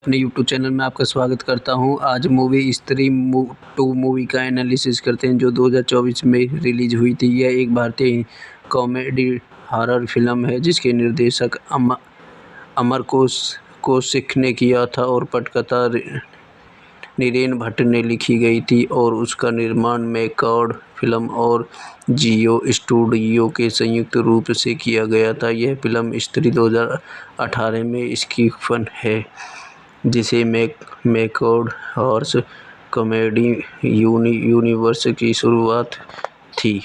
अपने YouTube channel में आपका स्वागत करता हूं। आज मूवी स्त्री 2 मूवी का एनालिसिस करते हैं जो 2024 में रिलीज हुई थी। यह एक भारतीय कॉमेडी हॉरर फिल्म है जिसके निर्देशक अमर कौशिक ने किया था और पटकथा नीरेन भट्ट ने लिखी गई थी और उसका निर्माण मैकॉर्ड फिल्म और जियो स्टूडियो के संयुक्त रूप से किया गया था। यह फिल्म स्त्री 2018 में इसकी फन है जिसे मैकॉर्ड हॉरर कॉमेडी यूनिवर्स की शुरुआत थी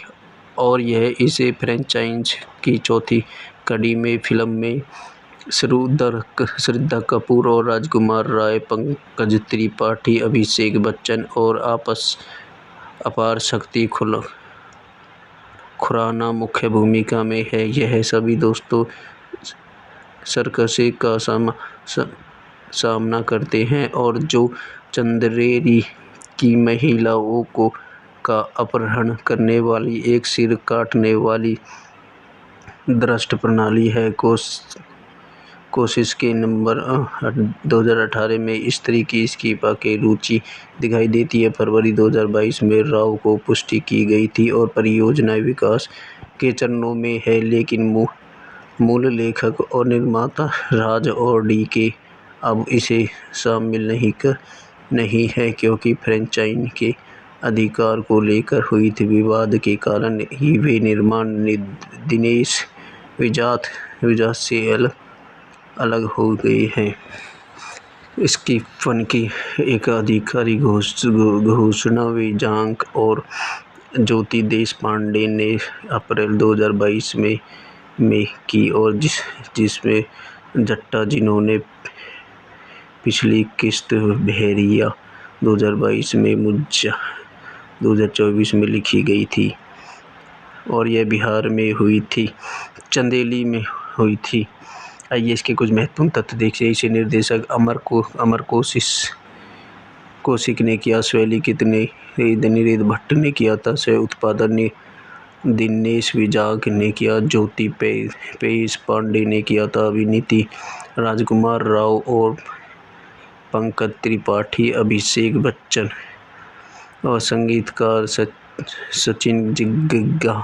और यह इसे फ्रेंचाइज की चौथी कड़ी में फिल्म में श्रद्धा कपूर और राजकुमार राय, पंकज त्रिपाठी, अभिषेक बच्चन और अपार शक्ति खुराना मुख्य भूमिका में है। यह सभी दोस्तों सर्कस का सामना करते हैं और जो चंदेरी की महिलाओं का अपहरण करने वाली एक सिर काटने वाली दुष्ट प्रणाली है। कोशिश के नंबर 2018 में स्त्री की इस्तीफा की रुचि दिखाई देती है। फरवरी 2022 में राव को पुष्टि की गई थी और परियोजना विकास के चरणों में है, लेकिन मूल लेखक और निर्माता राज और डी.के. अब इसे शामिल नहीं है क्योंकि फ्रेंचाइज के अधिकार को लेकर हुई थी विवाद के कारण ही वे निर्माण दिनेश विजात से अलग हो गए हैं। इसकी फन की एक आधिकारिक घोषणा विजांक और ज्योति देशपांडे ने अप्रैल 2022 में की और जिसमें जट्टा जिन्होंने पिछली किस्त भेड़िया 2022 में मुज्जा 2024 में लिखी गई थी और यह बिहार में हुई थी, चंदेली में हुई थी। आइए इसके कुछ महत्वपूर्ण तथ्य देखिए। इसे निर्देशक अमर कौशिक ने किया, शैली नीरेन भट्ट ने किया था, सह उत्पादन दिनेश विजांक ने किया, ज्योति पेश पांडे ने किया था, अभिनीति राजकुमार राव और पंकज त्रिपाठी, अभिषेक बच्चन और संगीतकार सचिन जिग्गा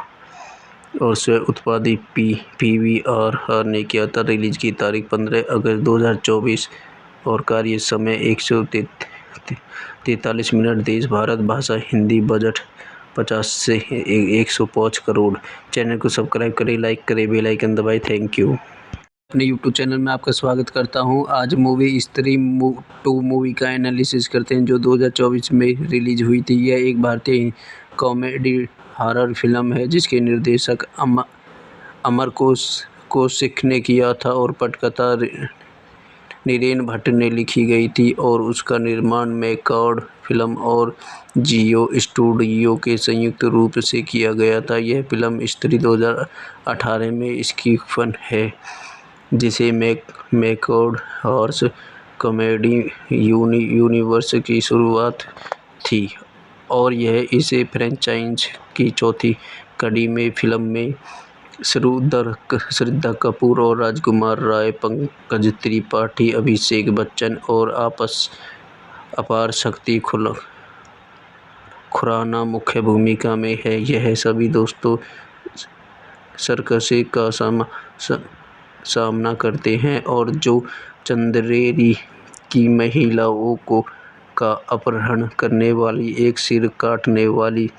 और स्व उत्पादित PVR ने किया था। रिलीज की तारीख 15 अगस्त 2024 और कार्य समय 143 मिनट। देश भारत, भाषा हिंदी, बजट 50 से 105 करोड़। चैनल को सब्सक्राइब करें, लाइक करें, बेल आइकन दबाएं। Thank you. अपने यूट्यूब चैनल में आपका स्वागत करता हूं। आज मूवी स्त्री 2 मूवी का एनालिसिस करते हैं जो 2024 में रिलीज हुई थी। यह एक भारतीय कॉमेडी हॉरर फिल्म है जिसके निर्देशक अमर कौशिक ने किया था और पटकथा नीरेन भट्ट ने लिखी गई थी और उसका निर्माण मैकॉर्ड फिल्म और जियो स्टूडियो के संयुक्त रूप से किया गया था। यह फिल्म स्त्री 2018 में इसकी फन है जिसे मैकॉर्ड हॉर्स कॉमेडी यूनिवर्स की शुरुआत थी और यह इसे फ्रेंचाइज की चौथी कड़ी में फिल्म में श्रद्धा कपूर और राजकुमार राय, पंकज त्रिपाठी, अभिषेक बच्चन और अपार शक्ति खुराना मुख्य भूमिका में है। यह सभी दोस्तों सर्कस का सामना करते हैं और जो चंदेरी की महिलाओं का अपहरण करने वाली एक सिर काटने वाली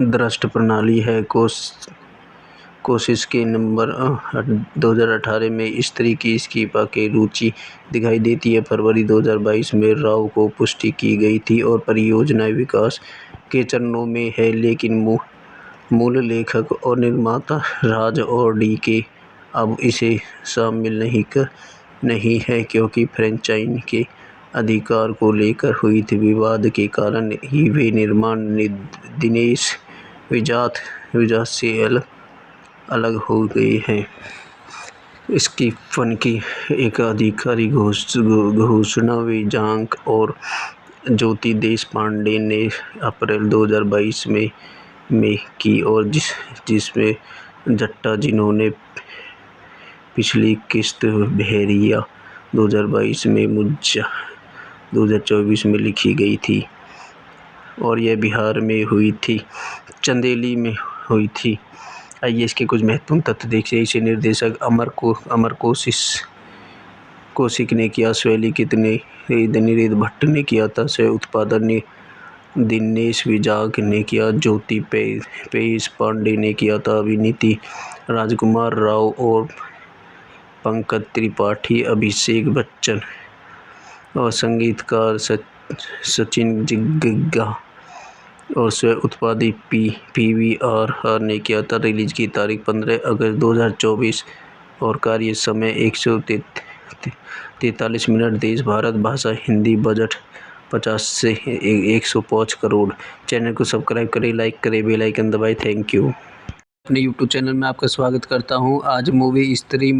दुष्ट प्रणाली है। कोशिश के नंबर 2018 में स्त्री की इस्तीफा की रुचि दिखाई देती है। फरवरी 2022 में राव को पुष्टि की गई थी और परियोजना विकास के चरणों में है, लेकिन मूल लेखक और निर्माता राज और DK अब इसे शामिल नहीं है क्योंकि फ्रेंचाइज के अधिकार को लेकर हुई थी विवाद के कारण ही वे निर्माण दिनेश विजात से अलग हो गए हैं। इसकी फन की एक आधिकारिक घोषणा विजांक और ज्योति देशपांडे ने अप्रैल 2022 में की और जिसमें जट्टा जिन्होंने पिछली किस्त बहरिया 2022 में मुझा 2024 में लिखी गई थी और यह बिहार में हुई थी, चंदेली में हुई थी। आइए इसके कुछ महत्वपूर्ण तथ्य देखिए। इसे निर्देशक अमर कौशिक ने किया, स्वलिखित नीरेन भट्ट ने किया था, सह उत्पादन दिनेश विजाग ने किया, ज्योति पेश पांडे ने किया था, अभिनीति राजकुमार राव और पंकज त्रिपाठी, अभिषेक बच्चन और संगीतकार सचिन जिग्गा और स्व उत्पादित PVR ने किया था। रिलीज की तारीख 15 अगस्त 2024 और कार्य समय 143 मिनट। देश भारत, भाषा हिंदी, बजट 50 से 105 करोड़। चैनल को सब्सक्राइब करें, लाइक करें, बेल आइकन दबाएं। Thank you. अपने यूट्यूब चैनल में आपका स्वागत करता हूं। आज मूवी स्त्री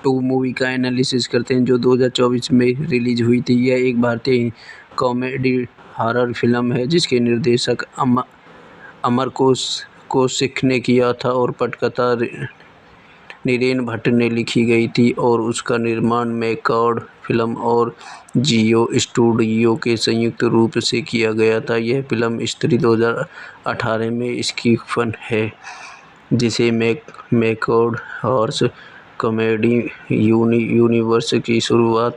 2 मूवी का एनालिसिस करते हैं जो 2024 में रिलीज हुई थी। यह एक भारतीय कॉमेडी हॉरर फिल्म है जिसके निर्देशक अमर कौशिक ने किया था और पटकथा नीरेन भट्ट ने लिखी गई थी और उसका निर्माण मैकॉर्ड फिल्म और जियो स्टूडियो के संयुक्त रूप से किया गया था। यह फिल्म स्त्री 2018 में इसकी फन है जिसे मैकॉर्ड हॉर्स कॉमेडी यूनिवर्स की शुरुआत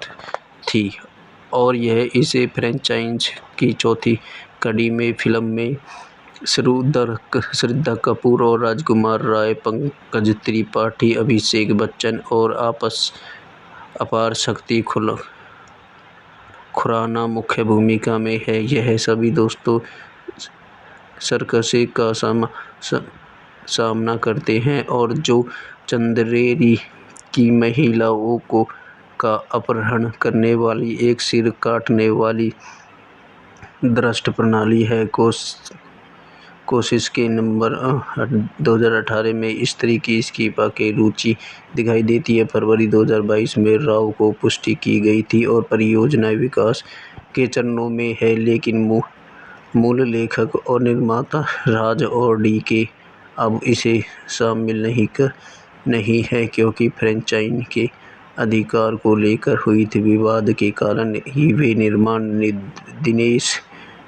थी और यह इसे फ्रेंचाइज की चौथी कड़ी में फिल्म में श्रद्धा कपूर और राजकुमार राय, पंकज त्रिपाठी, अभिषेक बच्चन और अपार शक्ति खुराना मुख्य भूमिका में है। यह सभी दोस्तों सर्कस का सामना करते हैं और जो चंदेरी की महिलाओं का अपहरण करने वाली एक सिर काटने वाली दुष्ट प्रणाली है। कोशिश के नंबर 2018 में स्त्री की इस्तीफा की रुचि दिखाई देती है। फरवरी 2022 में राव को पुष्टि की गई थी और परियोजना विकास के चरणों में है, लेकिन मूल लेखक और निर्माता राज और DK अब इसे शामिल नहीं है क्योंकि फ्रेंचाइज के अधिकार को लेकर हुई थी विवाद के कारण ही वे निर्माण दिनेश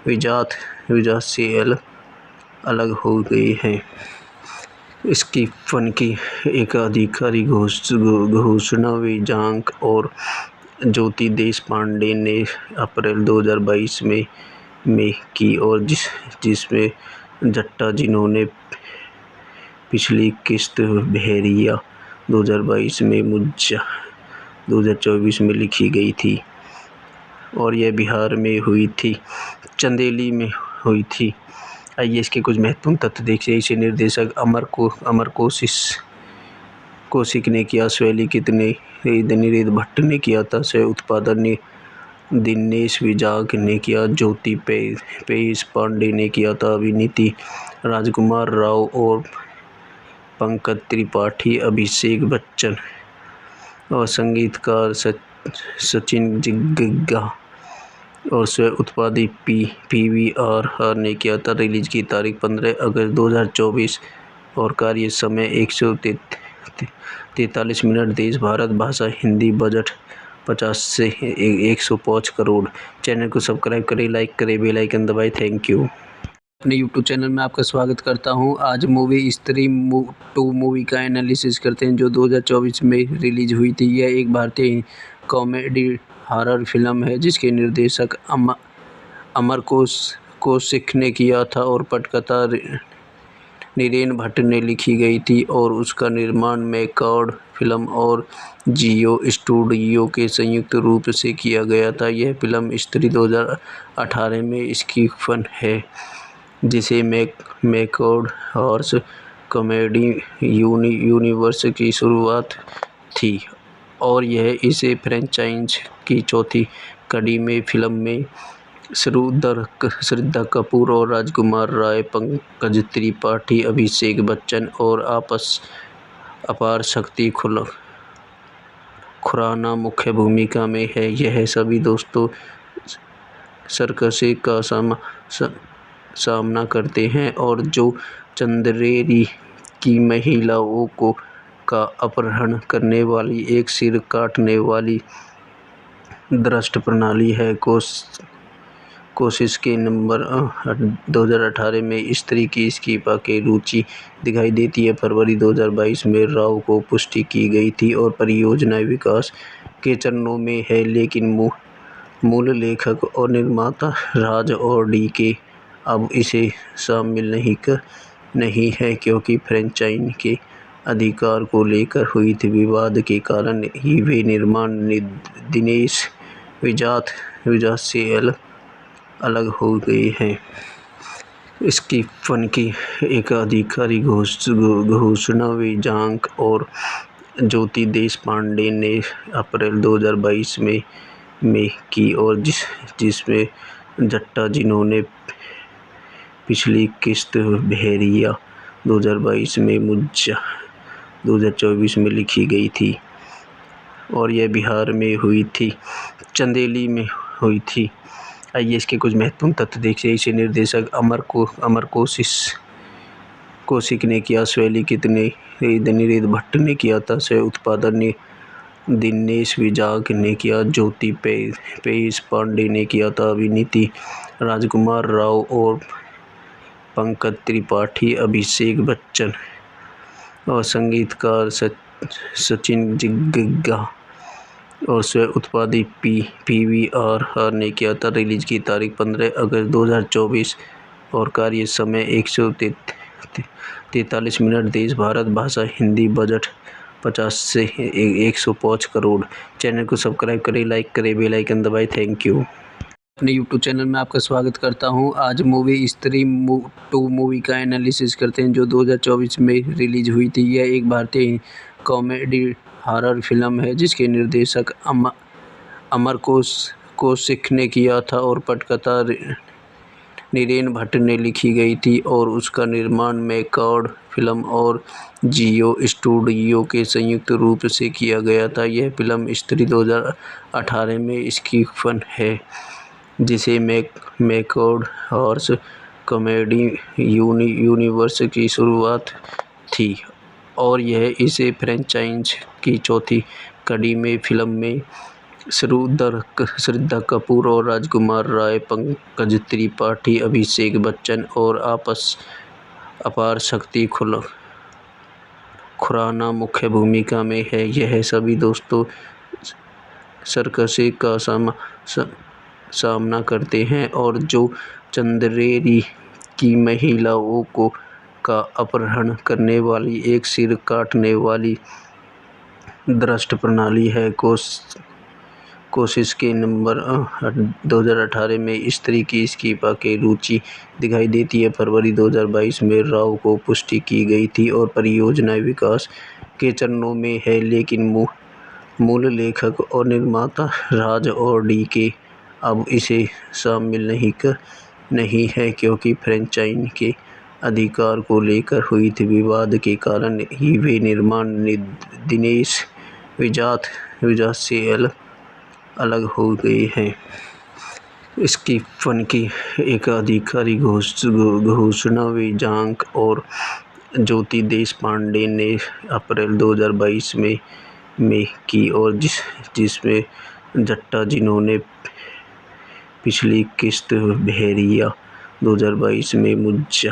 विजात से अलग हो गए हैं। इसकी फन की एक आधिकारिक घोषणा विजांक और ज्योति देशपांडे ने अप्रैल 2022 में की और जिसमें जट्टा जिन्होंने पिछली किस्त बहरिया 2022 में मुझा 2024 में लिखी गई थी और यह बिहार में हुई थी, चंदेली में हुई थी। आइए इसके कुछ महत्वपूर्ण तथ्य देखिए। इसे निर्देशक अमर कौशिक ने किया, शैली कितने निरेद भट्ट ने किया था, सह उत्पादन दिनेश विजाग ने किया, ज्योति पेश पांडे ने किया था, अभिनीति राजकुमार राव और पंकज त्रिपाठी, अभिषेक बच्चन और संगीतकार सचिन जिग्गा और स्व उत्पादित PVR ने किया था। रिलीज की तारीख 15 अगस्त 2024 और कार्य समय 143 मिनट। देश भारत, भाषा हिंदी, बजट 50 से 105 करोड़। चैनल को सब्सक्राइब करें, लाइक करें, बेल आइकन दबाएं। Thank you. अपने YouTube चैनल में आपका स्वागत करता हूं। आज मूवी स्त्री 2 मूवी का एनालिसिस करते हैं जो 2024 में रिलीज हुई थी। यह एक भारतीय कॉमेडी हॉरर फिल्म है जिसके निर्देशक अमर कौशिक ने किया था और पटकथा नीरेन भट्ट ने लिखी गई थी और उसका निर्माण मैकॉर्ड फिल्म और जियो स्टूडियो के संयुक्त रूप से किया गया था। यह फिल्म स्त्री 2018 में इसकी फन है जिसे मैकॉर्ड हॉर्स कॉमेडी यूनिवर्स की शुरुआत थी और यह इसे फ्रेंचाइज की चौथी कड़ी में फिल्म में श्रद्धा कपूर और राजकुमार राय, पंकज त्रिपाठी, अभिषेक बच्चन और अपार शक्ति खुराना मुख्य भूमिका में है। यह सभी दोस्तों सर्कस का सामना करते हैं और जो चंदेरी की महिलाओं का अपहरण करने वाली एक सिर काटने वाली दुष्ट प्रणाली है। कोशिश के नवंबर 2018 में स्त्री की इस्तीफा की रुचि दिखाई देती है। फरवरी 2022 में राव को पुष्टि की गई थी और परियोजना विकास के चरणों में है, लेकिन मूल लेखक और निर्माता राज और DK अब इसे शामिल नहीं है क्योंकि फ्रेंचाइज के अधिकार को लेकर हुई थी विवाद के कारण ही वे निर्माण दिनेश विजाग से अलग हो गए हैं। इसकी फन की एक आधिकारिक घोषणा विजाग और ज्योति देशपांडे ने अप्रैल 2022 में की और जिसमें जट्टा जिन्होंने पिछली किस्त बहरिया 2022 में मुझा 2024 में लिखी गई थी और यह बिहार में हुई थी, चंदेली में हुई थी। आइए इसके कुछ महत्वपूर्ण तथ्य देखिए। इसे निर्देशक अमर कौशिक ने किया, शैली कितने निरेद भट्ट ने किया था, सह उत्पादन दिनेश विजाग ने किया, ज्योति पेश पांडे ने किया था, अभिनीति राजकुमार राव और पंकज त्रिपाठी, अभिषेक बच्चन और संगीतकार सचिन जिग्गा और स्व उत्पादित PVR ने किया था। रिलीज की तारीख 15 अगस्त 2024 और कार्य समय 143 मिनट। देश भारत, भाषा हिंदी, बजट 50 से 105 करोड़। चैनल को सब्सक्राइब करें, लाइक करें, बेल आइकन दबाएं। Thank you. अपने YouTube चैनल में आपका स्वागत करता हूं। आज मूवी स्त्री 2 मूवी का एनालिसिस करते हैं जो 2024 में रिलीज हुई थी। यह एक भारतीय कॉमेडी हॉरर फिल्म है जिसके निर्देशक अमर कौशिक ने किया था और पटकथा नीरेन भट्ट ने लिखी गई थी और उसका निर्माण मैकॉर्ड फिल्म और जियो स्टूडियो के संयुक्त रूप से किया गया था। यह फिल्म स्त्री 2018 में इसकी फन है जिसे मैकॉर्ड हॉर्स कॉमेडी यूनिवर्स की शुरुआत थी और यह इसे फ्रेंचाइज की चौथी कड़ी में फिल्म में श्रद्धा कपूर और राजकुमार राय, पंकज त्रिपाठी, अभिषेक बच्चन और अपार शक्ति खुराना मुख्य भूमिका में है। यह सभी दोस्तों सर्कस का सामना करते हैं और जो चंदेरी की महिलाओं का अपहरण करने वाली एक सिर काटने वाली दुष्ट प्रणाली है। कोशिश के नवंबर 2018 में स्त्री की इस्तीफा की रुचि दिखाई देती है। फरवरी 2022 में राव को पुष्टि की गई थी और परियोजना विकास के चरणों में है, लेकिन मूल लेखक और निर्माता राज और डी.के. अब इसे शामिल नहीं है, क्योंकि फ्रेंचाइजी के अधिकार को लेकर हुई थी विवाद के कारण ही वे निर्माण दिनेश विजात से अलग हो गए हैं। इसकी फन की एक आधिकारिक घोषणा विजांक और ज्योति देशपांडे ने अप्रैल 2022 में की, और जिसमें जट्टा, जिन्होंने पिछली किस्त बहरिया 2022 में मुज्जा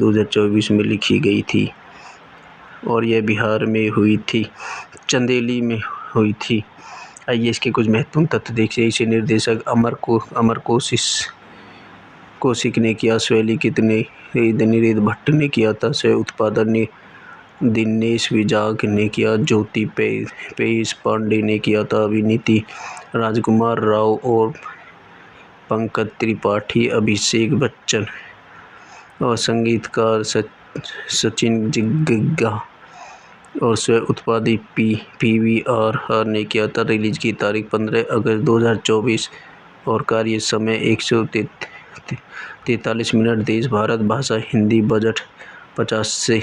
2024 में लिखी गई थी, और यह बिहार में हुई थी, चंदेली में हुई थी। आइए इसके कुछ महत्वपूर्ण तथ्य देखिए। इसे निर्देशक अमर कौशिक ने किया, शैलीकृत ने नीरज भट्ट ने किया था, सह उत्पादन दिनेश विजाग ने किया, ज्योति पेश पांडे ने किया था, अभिनीति राजकुमार राव और पंकज त्रिपाठी, अभिषेक बच्चन, और संगीतकार सचिन जिग्गा, और स्व उत्पादित PVR ने किया था। रिलीज की तारीख 15 अगस्त 2024 और कार्य समय 143 मिनट। देश भारत भाषा हिंदी। बजट 50 से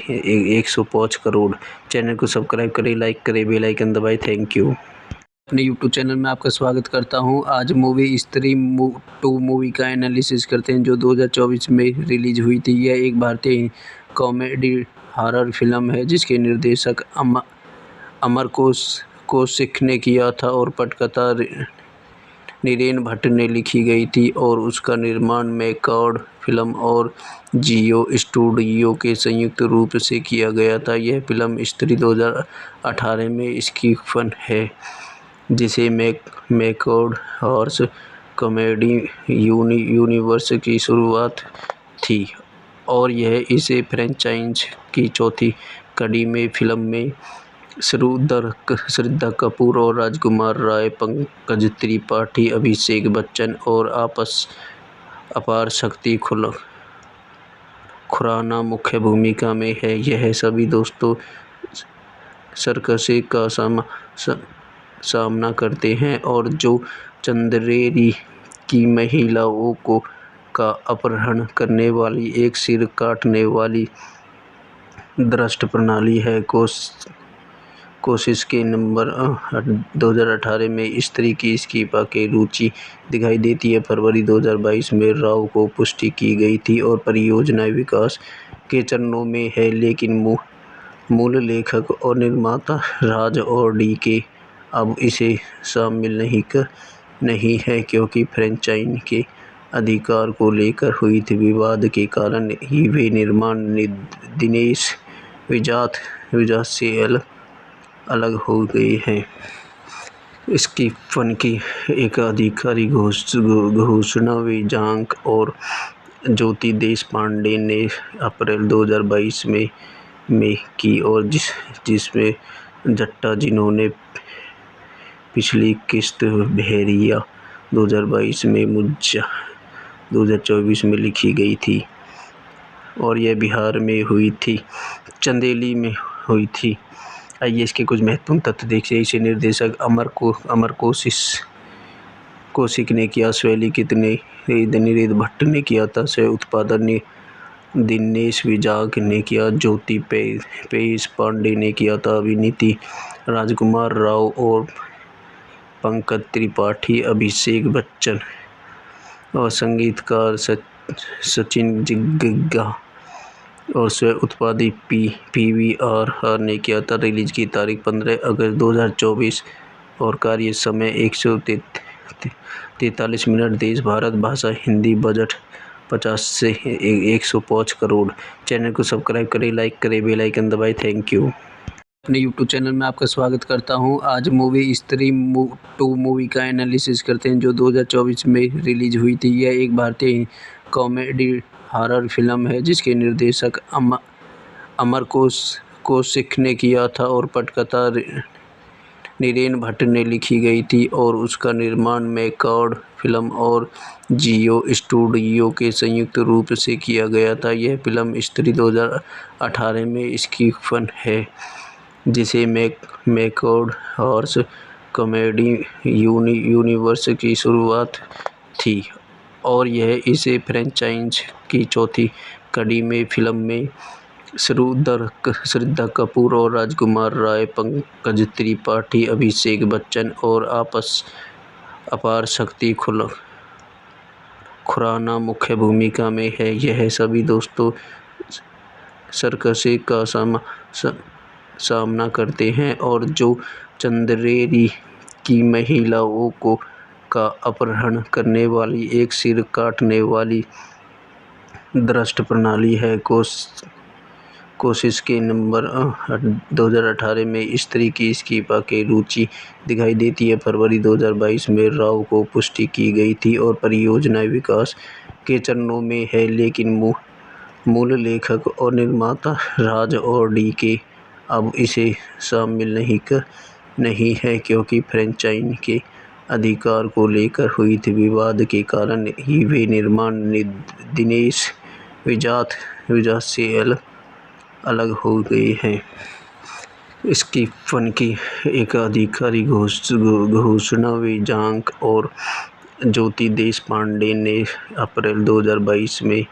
105 करोड़। चैनल को सब्सक्राइब करें, लाइक करें, बेल आइकन दबाएं। Thank you. अपने YouTube चैनल में आपका स्वागत करता हूं। आज मूवी स्त्री 2 मूवी का एनालिसिस करते हैं, जो 2024 में रिलीज हुई थी। यह एक भारतीय कॉमेडी हॉरर फिल्म है, जिसके निर्देशक अमर कौशिक ने किया था और पटकथा नीरज भट्ट ने लिखी गई थी, और उसका निर्माण मैकॉर्ड फिल्म और जियो स्टूडियो के संयुक्त रूप से किया गया था। यह फिल्म स्त्री 2018 में इसकी फन है, जिसे मैकॉर्ड हॉरर कॉमेडी यूनिवर्स की शुरुआत थी, और यह इसे फ्रेंचाइज की चौथी कड़ी में फिल्म में श्रद्धा कपूर और राजकुमार राय, पंकज त्रिपाठी, अभिषेक बच्चन और अपार शक्ति खुराना मुख्य भूमिका में है। यह सभी दोस्तों सर्कस का सामना करते हैं, और जो चंदेरी की महिलाओं का अपहरण करने वाली एक सिर काटने वाली दुष्ट प्रणाली है। कोशिश के नवंबर 2018 में स्त्री की इस्तीफा की रुचि दिखाई देती है। फरवरी 2022 में राव को पुष्टि की गई थी और परियोजना विकास के चरणों में है, लेकिन मूल लेखक और निर्माता राज और डी.के. अब इसे शामिल नहीं है, क्योंकि फ्रेंचाइजी के अधिकार को लेकर हुई थी विवाद के कारण ही वे निर्माण दिनेश विजात से अलग हो गए हैं। इसकी फन की एक आधिकारिक घोषणा विजांक और ज्योति देशपांडे ने अप्रैल 2022 में की, और जिसमें जट्टा, जिन्होंने पिछली किस्त बहरिया 2022 में मुज्जा 2024 में लिखी गई थी, और यह बिहार में हुई थी, चंदेली में हुई थी। आइए इसके कुछ महत्वपूर्ण तथ्य देखिए। इसे निर्देशक अमर कौशिक ने किया, शैलीकृत ने नीरज भट्ट ने किया था, सह उत्पादन दिनेश विजाग ने किया, ज्योति पेश पांडे ने किया था, अभिनीति राजकुमार राव और पंकज त्रिपाठी, अभिषेक बच्चन, और संगीतकार सचिन जिग्गा, और स्व उत्पादित PVR ने किया था। रिलीज की तारीख 15 अगस्त 2024 और कार्य समय 143 मिनट। देश भारत भाषा हिंदी। बजट 50 से 105 करोड़। चैनल को सब्सक्राइब करें, लाइक करें, बेल आइकन दबाएं। Thank you. अपने YouTube चैनल में आपका स्वागत करता हूं। आज मूवी स्त्री 2 मूवी का एनालिसिस करते हैं, जो 2024 में रिलीज हुई थी। यह एक भारतीय कॉमेडी हॉरर फिल्म है जिसके निर्देशक अमर कौशिक ने किया था और पटकथा नीरेन भट्ट ने लिखी गई थी और उसका निर्माण मैकॉर्ड फिल्म और जियो स्टूडियो के संयुक्त रूप से किया गया था। यह फिल्म स्त्री 2018 में इसकी फन है जिसे मैकॉर्ड हॉर्स कॉमेडी यूनिवर्स की शुरुआत थी और यह इसे फ्रेंचाइज की चौथी कड़ी में फिल्म में श्रद्धा कपूर और राजकुमार राय, पंकज त्रिपाठी, अभिषेक बच्चन और अपार शक्ति खुराना मुख्य भूमिका में है। यह सभी दोस्तों सर्कस का सामना करते हैं और जो चंदेरी की महिलाओं का अपहरण करने वाली एक सिर काटने वाली दुष्ट प्रणाली है। कोशिश के नवंबर 2018 में स्त्री की इस्तीफा की रुचि दिखाई देती है। फरवरी 2022 में राव को पुष्टि की गई थी और परियोजना विकास के चरणों में है, लेकिन मूल लेखक और निर्माता राज और DK अब इसे शामिल नहीं है क्योंकि फ्रेंचाइज के अधिकार को लेकर हुई थी विवाद के कारण ही वे निर्माण दिनेश विजात से अलग हो गए हैं। इसकी फन की एक आधिकारिक घोषणा विजांक और ज्योति देशपांडे ने अप्रैल 2022 में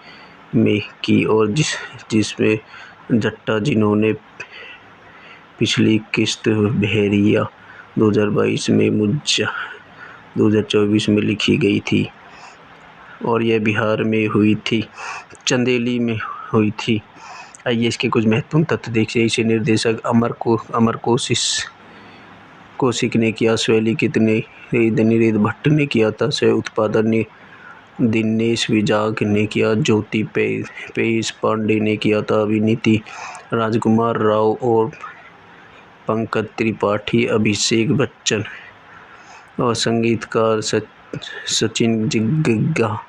की और जिसमें जट्टा जिन्होंने पिछली किस्त बहरिया 2022 में मुज्जा 2024 में लिखी गई थी और यह बिहार में हुई थी, चंदेली में हुई थी। आइए इसके कुछ महत्वपूर्ण तथ्य देखिए। इसे निर्देशक अमर कौशिक ने किया, शैली नीरेन भट्ट ने किया था, सह उत्पादन दिनेश विजांक ने किया, ज्योति पेश पांडे ने किया था, अभिनीति राजकुमार राव और पंकज त्रिपाठी, अभिषेक बच्चन और संगीतकार सचिन जिग्गा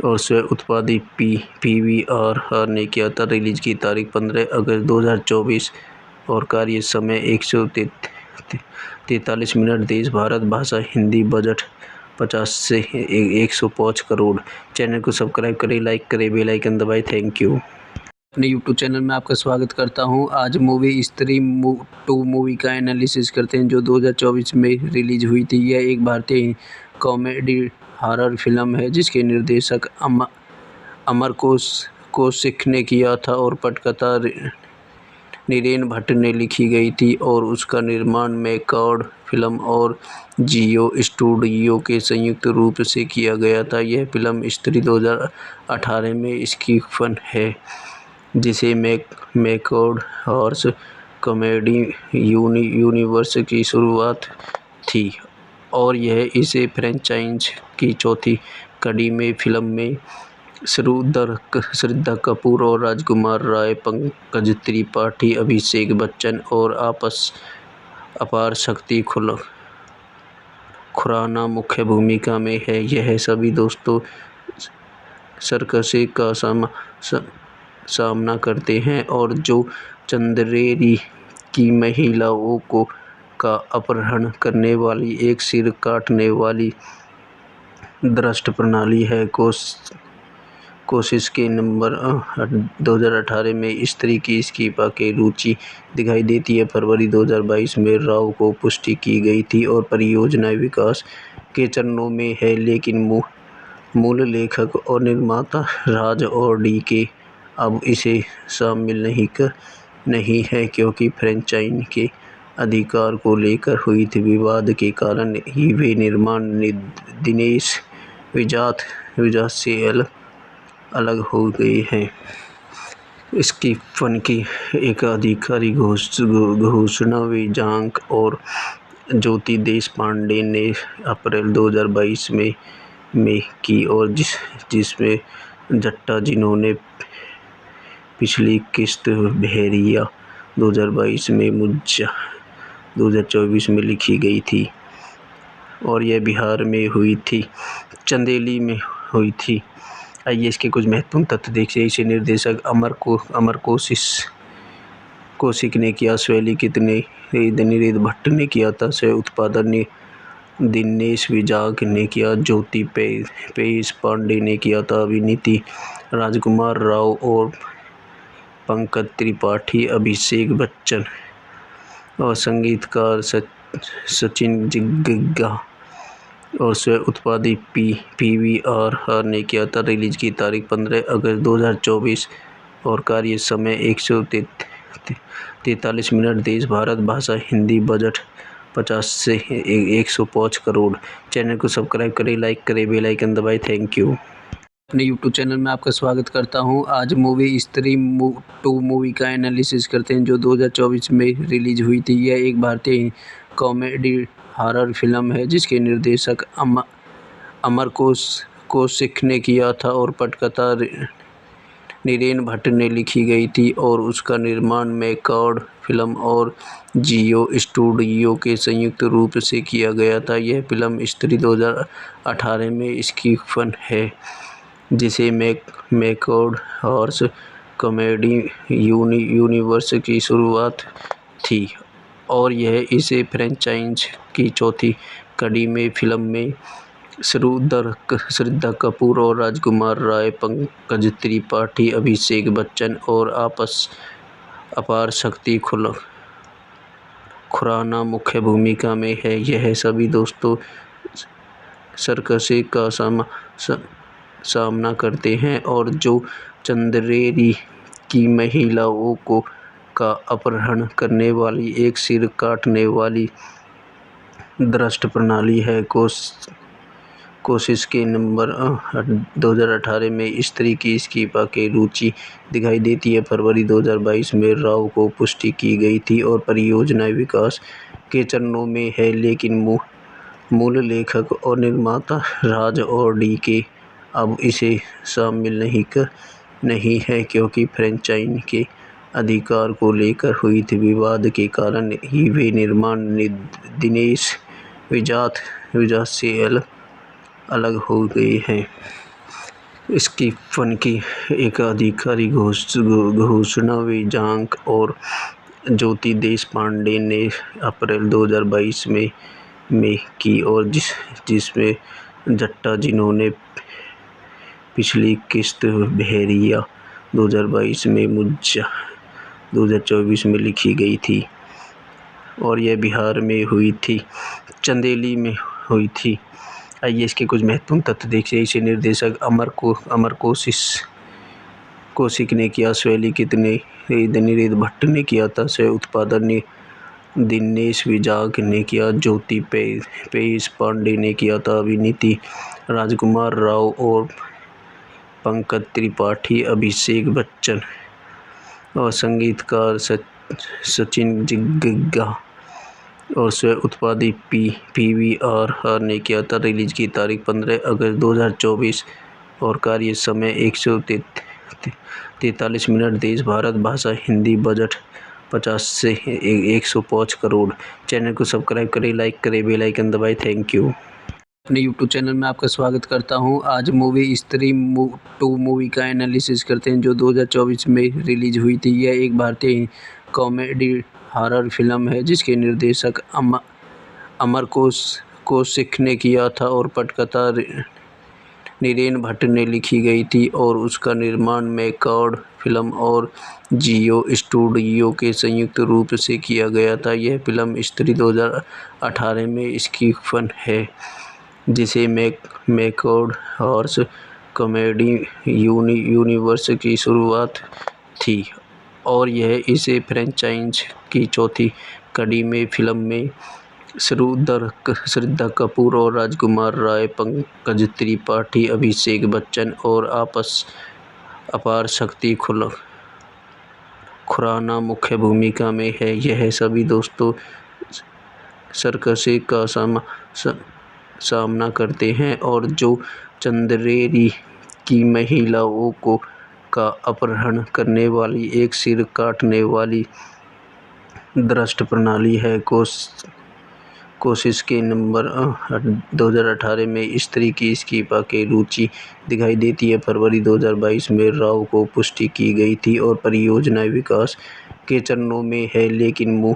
और स्व उत्पादित PVR ने किया था। रिलीज की तारीख 15 अगस्त 2024 और कार्य समय 143 मिनट। देश भारत, भाषा हिंदी, बजट 50 से 105 करोड़। चैनल को सब्सक्राइब करें, लाइक करें, बेल आइकन दबाएं। Thank you. अपने YouTube चैनल में आपका स्वागत करता हूं। आज मूवी स्त्री 2 मूवी का एनालिसिस करते हैं जो 2024 में रिलीज हुई थी। यह एक भारतीय कॉमेडी हॉरर फिल्म है जिसके निर्देशक अमर कौशिक ने किया था और पटकथा नीरेन भट्ट ने लिखी गई थी और उसका निर्माण मैकॉर्ड फिल्म और जियो स्टूडियो के संयुक्त रूप से किया गया था। यह फिल्म स्त्री 2018 में इसकी फन है जिसे मैकॉर्ड हॉर्स कॉमेडी यूनिवर्स की शुरुआत थी और यह इसे फ्रेंचाइज की चौथी कड़ी में फिल्म में श्रद्धा कपूर और राजकुमार राय, पंकज त्रिपाठी, अभिषेक बच्चन और अपार शक्ति खुराना मुख्य भूमिका में है। यह सभी दोस्तों सर्कस का सामना करते हैं और जो चंदेरी की महिलाओं का अपहरण करने वाली एक सिर काटने वाली दुष्ट प्रणाली है। कोशिश के नवंबर 2018 में स्त्री की इस्तीफा की रुचि दिखाई देती है। फरवरी 2022 में राव को पुष्टि की गई थी और परियोजना विकास के चरणों में है, लेकिन मूल लेखक और निर्माता राज और DK अब इसे शामिल नहीं है क्योंकि फ्रेंचाइज के अधिकार को लेकर हुई थी विवाद के कारण ही वे निर्माण दिनेश विजात से अलग हो गए हैं। इसकी फन की एक आधिकारिक घोषणा विजांक और ज्योति देशपांडे ने अप्रैल 2022 में की और जिसमें जट्टा जिन्होंने पिछली किस्त बहरिया 2022 में मुज्जा 2024 में लिखी गई थी और यह बिहार में हुई थी, चंदेली में हुई थी। आइए इसके कुछ महत्वपूर्ण तथ्य देखिए। इसे निर्देशक अमर कौशिक ने किया, शैलीकृत ने नीरज भट्ट ने किया था, सह उत्पादन दिनेश विजाग ने किया, ज्योति पेश पांडे ने किया था, अभिनीति राजकुमार राव और पंकज त्रिपाठी, अभिषेक बच्चन और संगीतकार सचिन जिग्गा और स्व उत्पादित PVR ने किया था। रिलीज की तारीख 15 अगस्त 2024 और कार्य समय 143 मिनट। देश भारत भाषा हिंदी। बजट 50 से 105 करोड़। चैनल को सब्सक्राइब करें, लाइक करें, बेल आइकन दबाएं। Thank you. अपने YouTube चैनल में आपका स्वागत करता हूं। आज मूवी स्त्री 2 मूवी का एनालिसिस करते हैं जो 2024 में रिलीज हुई थी। यह एक भारतीय कॉमेडी हॉरर फिल्म है जिसके निर्देशक अमर कौशिक ने किया था और पटकथा नीरज भट्ट ने लिखी गई थी और उसका निर्माण मैकॉर्ड फिल्म और जियो स्टूडियो के संयुक्त रूप से किया गया था। यह फिल्म स्त्री 2018 में स्क्रीन है जिसे मैकॉर्ड हॉरर कॉमेडी यूनिवर्स की शुरुआत थी और यह इसे फ्रेंचाइज की चौथी कड़ी में फिल्म में श्रद्धा कपूर और राजकुमार राय, पंकज त्रिपाठी, अभिषेक बच्चन और अपार शक्ति खुराना मुख्य भूमिका में है। यह सभी दोस्तों सर्कस का सामना करते हैं और जो चंदेरी की महिलाओं का अपहरण करने वाली एक सिर काटने वाली दुष्ट प्रणाली है। कोशिश के नवंबर 2018 में स्त्री की इस्तीफा की रुचि दिखाई देती है। फरवरी 2022 में राव को पुष्टि की गई थी और परियोजना विकास के चरणों में है, लेकिन मूल लेखक और निर्माता राज और DK अब इसे शामिल नहीं है क्योंकि फ्रेंचाइज के अधिकार को लेकर हुई थी विवाद के कारण ही वे निर्माण दिनेश विजाग से अलग हो गए हैं। इसकी फन की एक आधिकारिक घोषणा विजाग और ज्योति देशपांडे ने अप्रैल 2022 में की और जिसमें जट्टा जिन्होंने पिछली किस्त भेड़िया 2022 में मुज्जा 2024 में लिखी गई थी और यह बिहार में हुई थी, चंदेली में हुई थी। आइए इसके कुछ महत्वपूर्ण तथ्य देखिए। इसे निर्देशक अमर कौशिक ने किया, शैलीकृत ने नीरज भट्ट ने किया था, सह उत्पादन दिनेश विजाग ने किया, ज्योति पेश पांडे ने किया था, अभिनीति राजकुमार राव और पंकज त्रिपाठी, अभिषेक बच्चन और संगीतकार सचिन जिग्गा और स्व उत्पादित PVR ने किया था। रिलीज की तारीख 15 अगस्त 2024 और कार्य समय 143 मिनट। देश भारत भाषा हिंदी। बजट 50 से 105 करोड़। चैनल को सब्सक्राइब करें, लाइक करें, बेल आइकन दबाएं। Thank you. अपने YouTube चैनल में आपका स्वागत करता हूं। आज मूवी स्त्री 2 मूवी का एनालिसिस करते हैं जो 2024 में रिलीज हुई थी। यह एक भारतीय कॉमेडी हॉरर फिल्म है जिसके निर्देशक अमर कौशिक ने किया था और पटकथा नीरज भट्ट ने लिखी गई थी और उसका निर्माण मैकॉर्ड फिल्म और जियो स्टूडियो के संयुक्त रूप से किया गया था। यह फिल्म स्त्री 2018 में स्क्रीन है जिसे मैकॉर्ड हॉरर कॉमेडी यूनिवर्स की शुरुआत थी और यह इसे फ्रेंचाइज की चौथी कड़ी में फिल्म में श्रद्धा कपूर और राजकुमार राय, पंकज त्रिपाठी, अभिषेक बच्चन और अपार शक्ति खुराना मुख्य भूमिका में है। यह सभी दोस्तों सर्कस का सामना करते हैं और जो चंदेरी की महिलाओं का अपहरण करने वाली एक सिर काटने वाली दुष्ट प्रणाली है। कोशिश के नंबर 2018 में स्त्री की इस्तीफा की रुचि दिखाई देती है। फरवरी 2022 में राव को पुष्टि की गई थी और परियोजना विकास के चरणों में है, लेकिन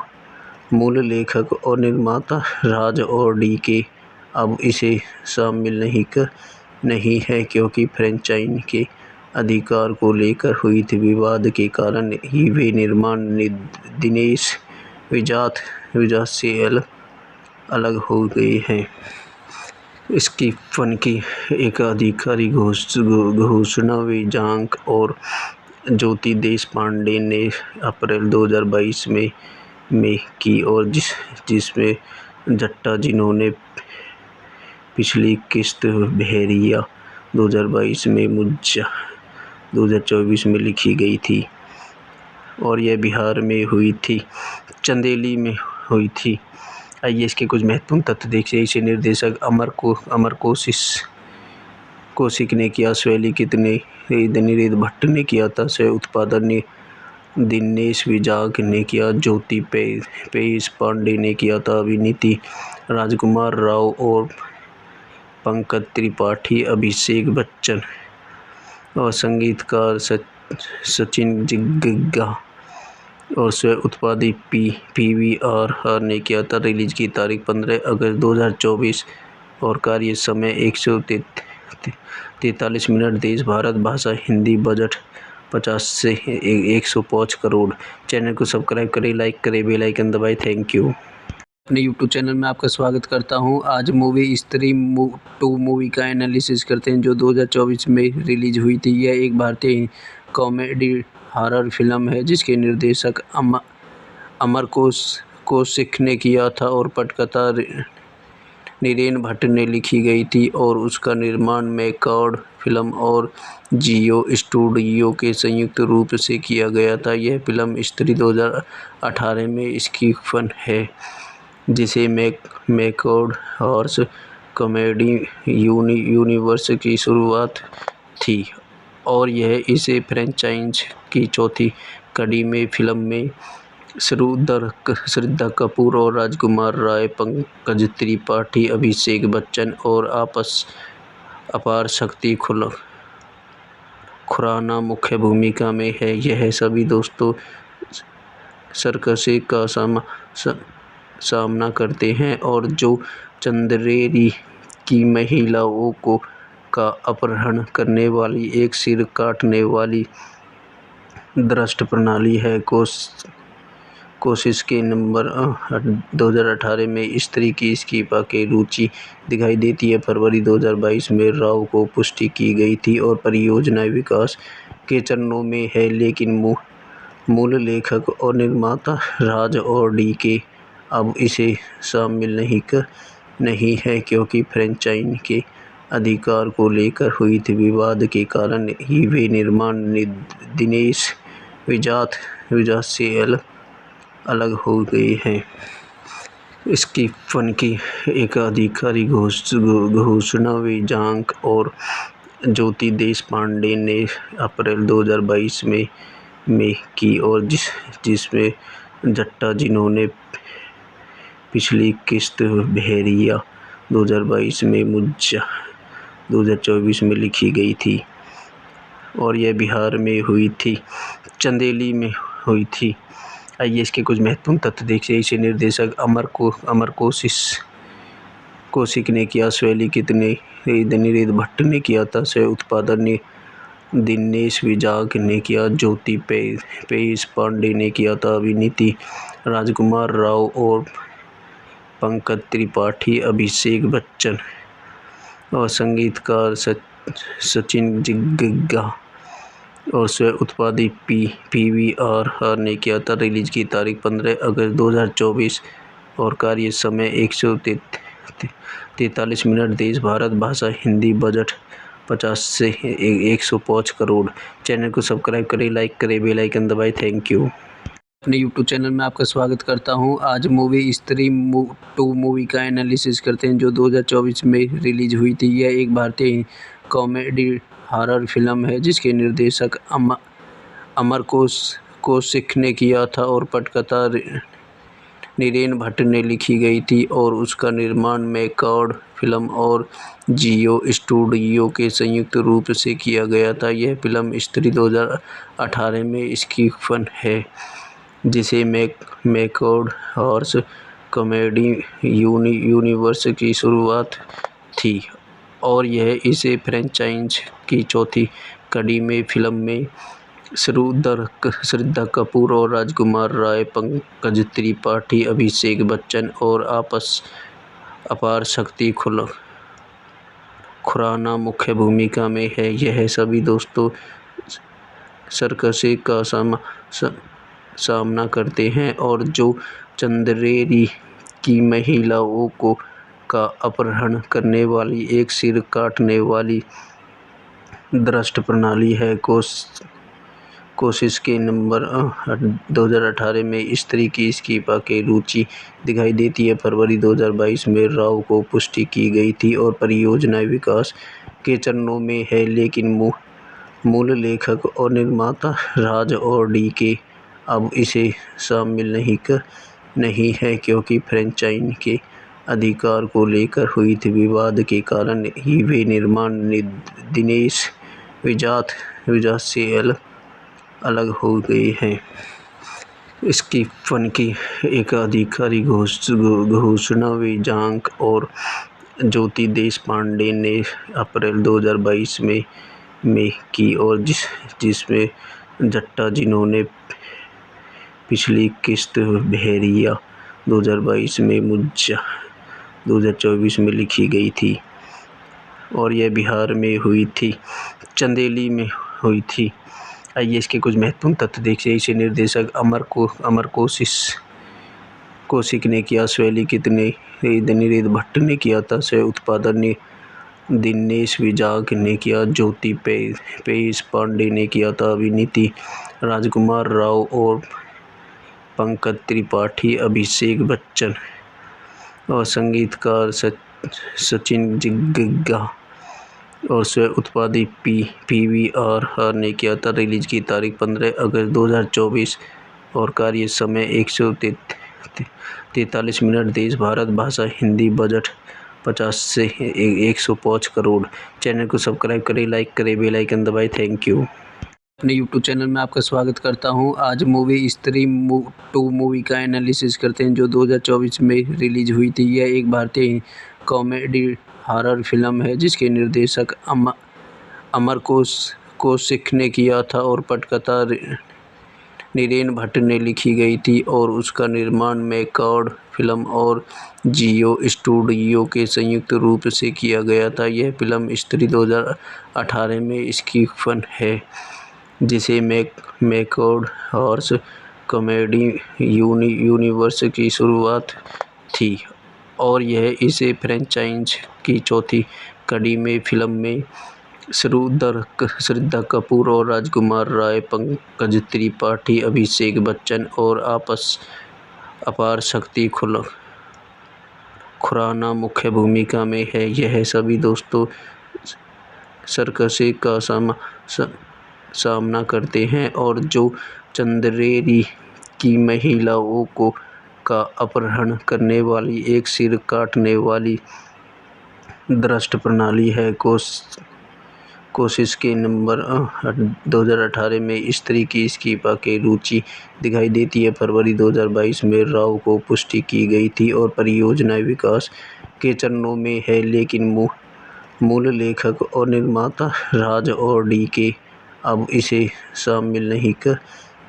मूल लेखक और निर्माता राज और डी.के. अब इसे शामिल नहीं है क्योंकि फ्रेंचाइजी के अधिकार को लेकर हुई थी विवाद के कारण ही वे निर्माण दिनेश विजात से अलग हो गए हैं। इसकी फन की एक आधिकारिक घोषणा विजांक और ज्योति देशपांडे ने अप्रैल 2022 में की और जिसमें जट्टा जिन्होंने पिछली किस्त बहरिया 2022 में मुज्जा 2024 में लिखी गई थी और यह बिहार में हुई थी, चंदेली में हुई थी। आइए इसके कुछ महत्वपूर्ण तथ्य देखिए। इसे निर्देशक अमर कौशिक ने किया, शैली कितने निरेद भट्ट ने किया था, सह उत्पादन दिनेश विजाग ने किया, ज्योति पेश पांडे ने किया था, अभिनीति राजकुमार राव और पंकज त्रिपाठी, अभिषेक बच्चन और संगीतकार सचिन जिग्गा और स्व उत्पादित PVR ने किया था। रिलीज की तारीख 15 अगस्त 2024 और कार्य समय 143 मिनट। देश भारत भाषा हिंदी। बजट 50 से 105 करोड़। चैनल को सब्सक्राइब करें, लाइक करें, बेल आइकन दबाएं। Thank you. अपने यूट्यूब चैनल में आपका स्वागत करता हूं। आज मूवी स्त्री 2 मूवी का एनालिसिस करते हैं जो 2024 में रिलीज हुई थी। यह एक भारतीय कॉमेडी हॉरर फिल्म है जिसके निर्देशक अमर कौशिक ने किया था और पटकथा नीरेन भट्ट ने लिखी गई थी और उसका निर्माण मैकॉर्ड फिल्म और जियो स्टूडियो के संयुक्त रूप से किया गया था। यह फिल्म स्त्री 2018 में इसकी फन है जिसे मैकॉर्ड हॉर्स कॉमेडी यूनिवर्स की शुरुआत थी और यह इसे फ्रेंचाइज की चौथी कड़ी में फिल्म में श्रद्धा कपूर और राजकुमार राय, पंकज त्रिपाठी, अभिषेक बच्चन और अपार शक्ति खुराना मुख्य भूमिका में है। यह सभी दोस्तों सर्कस का सामना करते हैं और जो चंदेरी की महिलाओं का अपहरण करने वाली एक सिर काटने वाली दुष्ट प्रणाली है। कोशिश के नंबर 2018 में स्त्री की इस्तीफा की रुचि दिखाई देती है। फरवरी 2022 में राव को पुष्टि की गई थी और परियोजना विकास के चरणों में है, लेकिन मूल लेखक और निर्माता राज और डी.के. अब इसे शामिल नहीं है क्योंकि फ्रेंचाइजी के अधिकार को लेकर हुई थी विवाद के कारण ही वे निर्माण दिनेश विजात से अलग हो गए हैं। इसकी फन की एक आधिकारिक घोषणा विजांक और ज्योति देशपांडे ने अप्रैल 2022 में की और जिसमें जट्टा जिन्होंने पिछली किस्त बहरिया 2022 में मुज्जा 2024 में लिखी गई थी और यह बिहार में हुई थी, चंदेली में हुई थी। आइए इसके कुछ महत्वपूर्ण तथ्य देखिए। इसे निर्देशक अमर कौशिक ने किया, शैली कितने निरेद भट्ट ने किया था, सह उत्पादन दिनेश विजाग ने किया, ज्योति पेश पांडे ने किया था, अभिनीति राजकुमार राव और पंकज त्रिपाठी, अभिषेक बच्चन और संगीतकार सचिन जिग्गा और स्व उत्पादित PVR ने किया था। रिलीज की तारीख 15 अगस्त 2024 और कार्य समय 143 मिनट। देश भारत भाषा हिंदी। बजट 50 से 105 करोड़। चैनल को सब्सक्राइब करें, लाइक करें, बेल आइकन दबाएं। Thank you. अपने यूट्यूब चैनल में आपका स्वागत करता हूं। आज मूवी स्त्री 2 मूवी का एनालिसिस करते हैं जो 2024 में रिलीज हुई थी। यह एक भारतीय कॉमेडी हॉरर फिल्म है जिसके निर्देशक अमर कौशिक ने किया था और पटकथा नीरेन भट्ट ने लिखी गई थी और उसका निर्माण मैकॉर्ड फिल्म और जियो स्टूडियो के संयुक्त रूप से किया गया था। यह फिल्म स्त्री 2018 में स्टीफन है, जिसे मैकॉर्ड हॉर्स कॉमेडी यूनिवर्स की शुरुआत थी और यह इसे फ्रेंचाइज की चौथी कड़ी में फिल्म में श्रद्धा कपूर और राजकुमार राय, पंकज त्रिपाठी, अभिषेक बच्चन और अपार शक्ति खुराना मुख्य भूमिका में है। यह सभी दोस्तों सर्कस का सामना करते हैं और जो चंदेरी की महिलाओं का अपहरण करने वाली एक सिर काटने वाली दुष्ट प्रणाली है। कोशिश के नंबर 2018 में स्त्री की इस्तीफा की रुचि दिखाई देती है। फरवरी 2022 में राव को पुष्टि की गई थी और परियोजना विकास के चरणों में है, लेकिन मूल लेखक और निर्माता राज और डी.के. अब इसे शामिल नहीं है क्योंकि फ्रेंचाइज के अधिकार को लेकर हुई थी विवाद के कारण ही वे निर्माण दिनेश विजात से अलग हो गए हैं। स्टीफन की एक आधिकारिक घोषणा विजांक और ज्योति देशपांडे ने अप्रैल 2022 में की और जिसमें जट्टा, जिन्होंने पिछली किस्त भेड़िया 2022 में मुज्जा 2024 में लिखी गई थी और यह बिहार में हुई थी, चंदेली में हुई थी। आइए इसके कुछ महत्वपूर्ण तथ्य देखिए। इसे निर्देशक अमर कौशिक ने किया, शैलीकृत नीरेन भट्ट ने किया था, सह उत्पादन दिनेश विजांक ने किया, ज्योति पेश पांडे ने किया था, अभिनीत राजकुमार राव और पंकज त्रिपाठी, अभिषेक बच्चन और संगीतकार सचिन जिग्गा और स्व उत्पादित PVR ने किया था। रिलीज की तारीख 15 अगस्त 2024 और कार्य समय 143 मिनट। देश भारत, भाषा हिंदी, बजट 50 से 105 करोड़। चैनल को सब्सक्राइब करें, लाइक करें, बेल आइकन दबाएं। Thank you. अपने यूट्यूब चैनल में आपका स्वागत करता हूं। आज मूवी स्त्री 2 मूवी का एनालिसिस करते हैं जो 2024 में रिलीज हुई थी। यह एक भारतीय कॉमेडी हॉरर फिल्म है जिसके निर्देशक अमर कौशिक ने किया था और पटकथा नीरेन भट्ट ने लिखी गई थी और उसका निर्माण मैकॉर्ड फिल्म और जियो स्टूडियो के संयुक्त रूप से किया गया था। यह फिल्म स्त्री 2018 में स्टीफन है, जिसे मैकॉर्ड हॉर्स कॉमेडी यूनिवर्स की शुरुआत थी और यह इसे फ्रेंचाइज की चौथी कड़ी में फिल्म में श्रद्धा कपूर और राजकुमार राय, पंकज त्रिपाठी, अभिषेक बच्चन और अपार शक्ति खुराना मुख्य भूमिका में है। यह सभी दोस्तों सर्कस का सामना करते हैं और जो चंदेरी की महिलाओं का अपहरण करने वाली एक सिर काटने वाली दुष्ट प्रणाली है। कोशिश के नंबर 2018 में स्त्री की इस्तीफा की रुचि दिखाई देती है। फरवरी 2022 में राव को पुष्टि की गई थी और परियोजना विकास के चरणों में है, लेकिन मूल लेखक और निर्माता राज और डी.के. अब इसे शामिल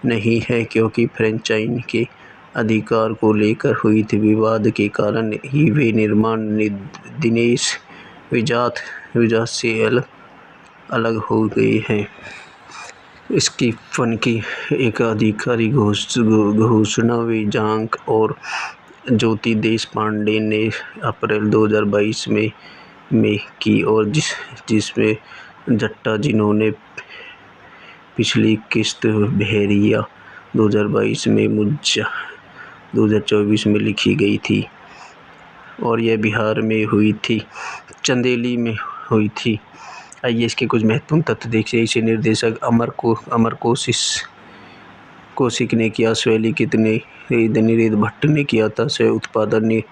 नहीं है क्योंकि फ्रेंचाइज के अधिकार को लेकर हुई थी विवाद के कारण ही वे निर्माण दिनेश विजात से अलग हो गए हैं। स्टीफन की एक आधिकारिक घोषणा विजांक और ज्योति देशपांडे ने अप्रैल 2022 में की और जिसमें जट्टा, जिन्होंने पिछली किस्त भेड़िया 2022 में मुज्जा 2024 में लिखी गई थी और यह बिहार में हुई थी, चंदेली में हुई थी। आइए इसके कुछ महत्वपूर्ण तथ्य देखिए। इसे निर्देशक अमर कौशिक ने किया, शैली नीरद भट्ट ने किया था, सह उत्पादन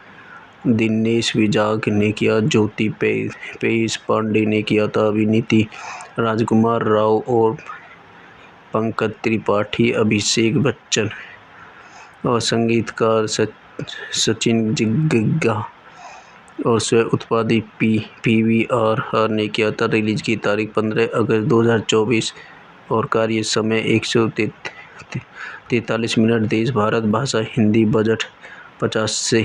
दिनेश विजाग ने किया, ज्योति पेश पांडे ने किया था, अभिनीति राजकुमार राव और पंकज त्रिपाठी, अभिषेक बच्चन और संगीतकार सचिन जिग्गा और स्व उत्पादित PVR ने किया था। रिलीज की तारीख 15 अगस्त 2024 और कार्य समय 143 मिनट। देश भारत भाषा हिंदी। बजट 50 से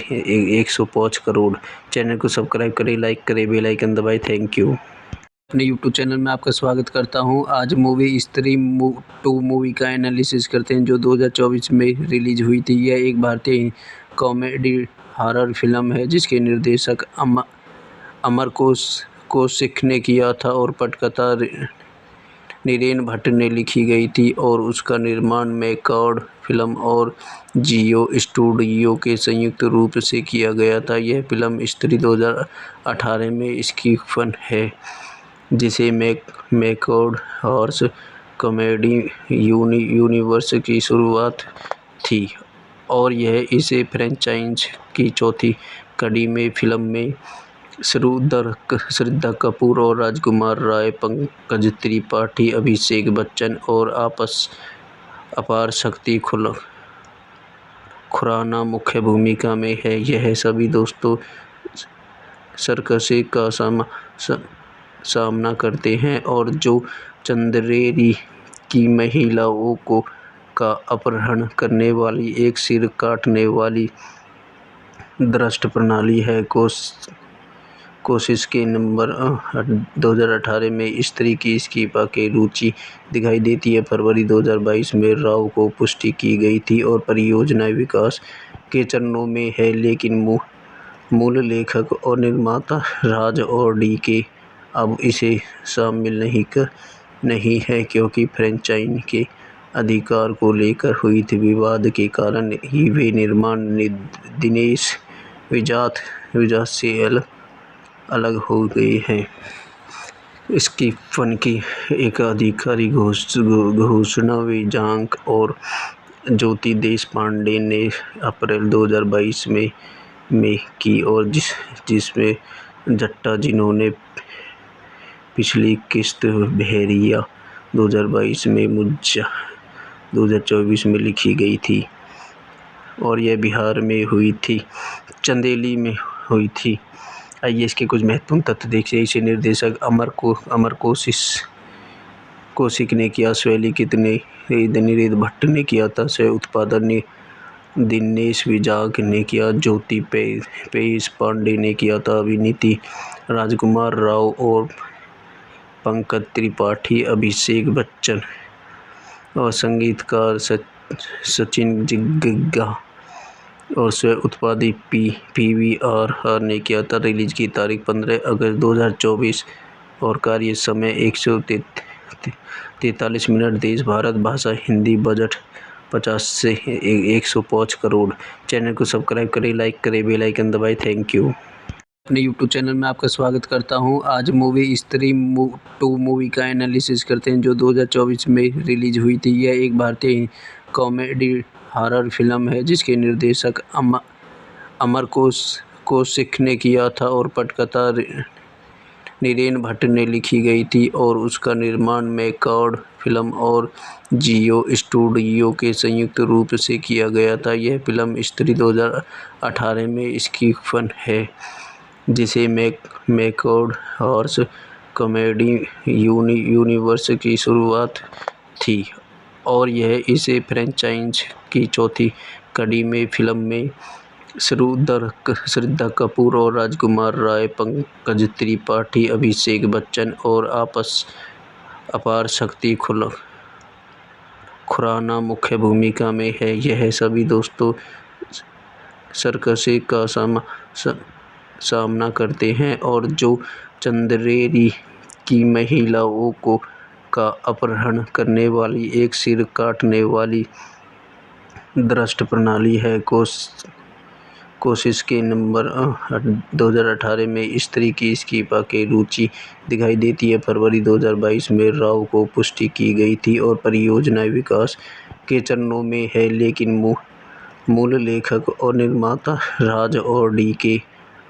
105 करोड़। चैनल को सब्सक्राइब करें, लाइक करें, बेल आइकन दबाएं। Thank you. अपने यूट्यूब चैनल में आपका स्वागत करता हूं। आज मूवी स्त्री 2 मूवी का एनालिसिस करते हैं जो 2024 में रिलीज हुई थी। यह एक भारतीय कॉमेडी हॉरर फिल्म है जिसके निर्देशक अमर कौशिक ने किया था और पटकथा नीरद भट्ट ने लिखी गई थी और उसका निर्माण मैकॉर्ड फिल्म और जियो स्टूडियो के संयुक्त रूप से किया गया था। यह फिल्म स्त्री 2018 में स्क्रीन है जिसे मैकॉर्ड हॉरर कॉमेडी यूनिवर्स की शुरुआत थी और यह इसे फ्रेंचाइज की चौथी कड़ी में। फिल्म में श्रद्धा कपूर और राजकुमार राय, पंकज त्रिपाठी, अभिषेक बच्चन और अपार शक्ति खुराना मुख्य भूमिका में है। यह सभी दोस्तों सर्कस का सामना करते हैं और जो चंदेरी की महिलाओं का अपहरण करने वाली एक सिर काटने वाली दुष्ट प्रणाली है। कोशिश के नंबर 2018 में स्त्री की इस्तीफा की रुचि दिखाई देती है। फरवरी 2022 में राव को पुष्टि की गई थी और परियोजना विकास के चरणों में है, लेकिन मूल लेखक और निर्माता राज और DK अब इसे शामिल नहीं है क्योंकि फ्रेंचाइज के अधिकार को लेकर हुई थी विवाद के कारण ही वे निर्माण दिनेश विजाग से अलग हो गए हैं। इसकी फन की एक आधिकारिक घोषणा विजाग और ज्योति देशपांडे ने अप्रैल 2022 में की और जिसमें जट्टा जिन्होंने पिछली किस्त बहरिया 2022 में मुज्जा 2024 में लिखी गई थी और यह बिहार में हुई थी, चंदेली में हुई थी। आइए इसके कुछ महत्वपूर्ण तथ्य देखिए। इसे निर्देशक अमर कौशिक ने किया, शैली नीरद भट्ट ने किया था, सह उत्पादन दिनेश विजाग ने किया, ज्योति पेश पांडे ने किया था, अभिनीति राजकुमार राव और पंकज त्रिपाठी, अभिषेक बच्चन और संगीतकार सचिन जिग्गा और स्व उत्पादित PVR ने किया था। रिलीज की तारीख 15 अगस्त 2024 और कार्य समय 143 मिनट। देश भारत भाषा हिंदी। बजट 50 से 105 करोड़। चैनल को सब्सक्राइब करें, लाइक करें, बेल आइकन दबाएं। Thank you. अपने यूट्यूब चैनल में आपका स्वागत करता हूं। आज मूवी स्त्री 2 मूवी का एनालिसिस करते हैं जो 2024 में रिलीज हुई थी। यह एक भारतीय कॉमेडी हॉरर फिल्म है जिसके निर्देशक अमर कौशिक ने किया था और पटकथा नीरद भट्ट ने लिखी गई थी और उसका निर्माण मैकॉर्ड फिल्म और जियो स्टूडियो के संयुक्त रूप से किया गया था। यह फिल्म स्त्री 2018 में स्क्रीन है जिसे मैकॉर्ड हॉरर कॉमेडी यूनिवर्स की शुरुआत थी और यह इसे फ्रेंचाइज की चौथी कड़ी में। फिल्म में श्रद्धा कपूर और राजकुमार राय, पंकज त्रिपाठी, अभिषेक बच्चन और अपार शक्ति खुराना मुख्य भूमिका में है। यह सभी दोस्तों सर्कस का सामना करते हैं और जो चंदेरी की महिलाओं का अपहरण करने वाली एक सिर काटने वाली दुष्ट प्रणाली है। कोशिश के नंबर 2018 में स्त्री की इस्तीफा की रुचि दिखाई देती है। फरवरी 2022 में राव को पुष्टि की गई थी और परियोजना विकास के चरणों में है, लेकिन मूल लेखक और निर्माता राज और डी.के.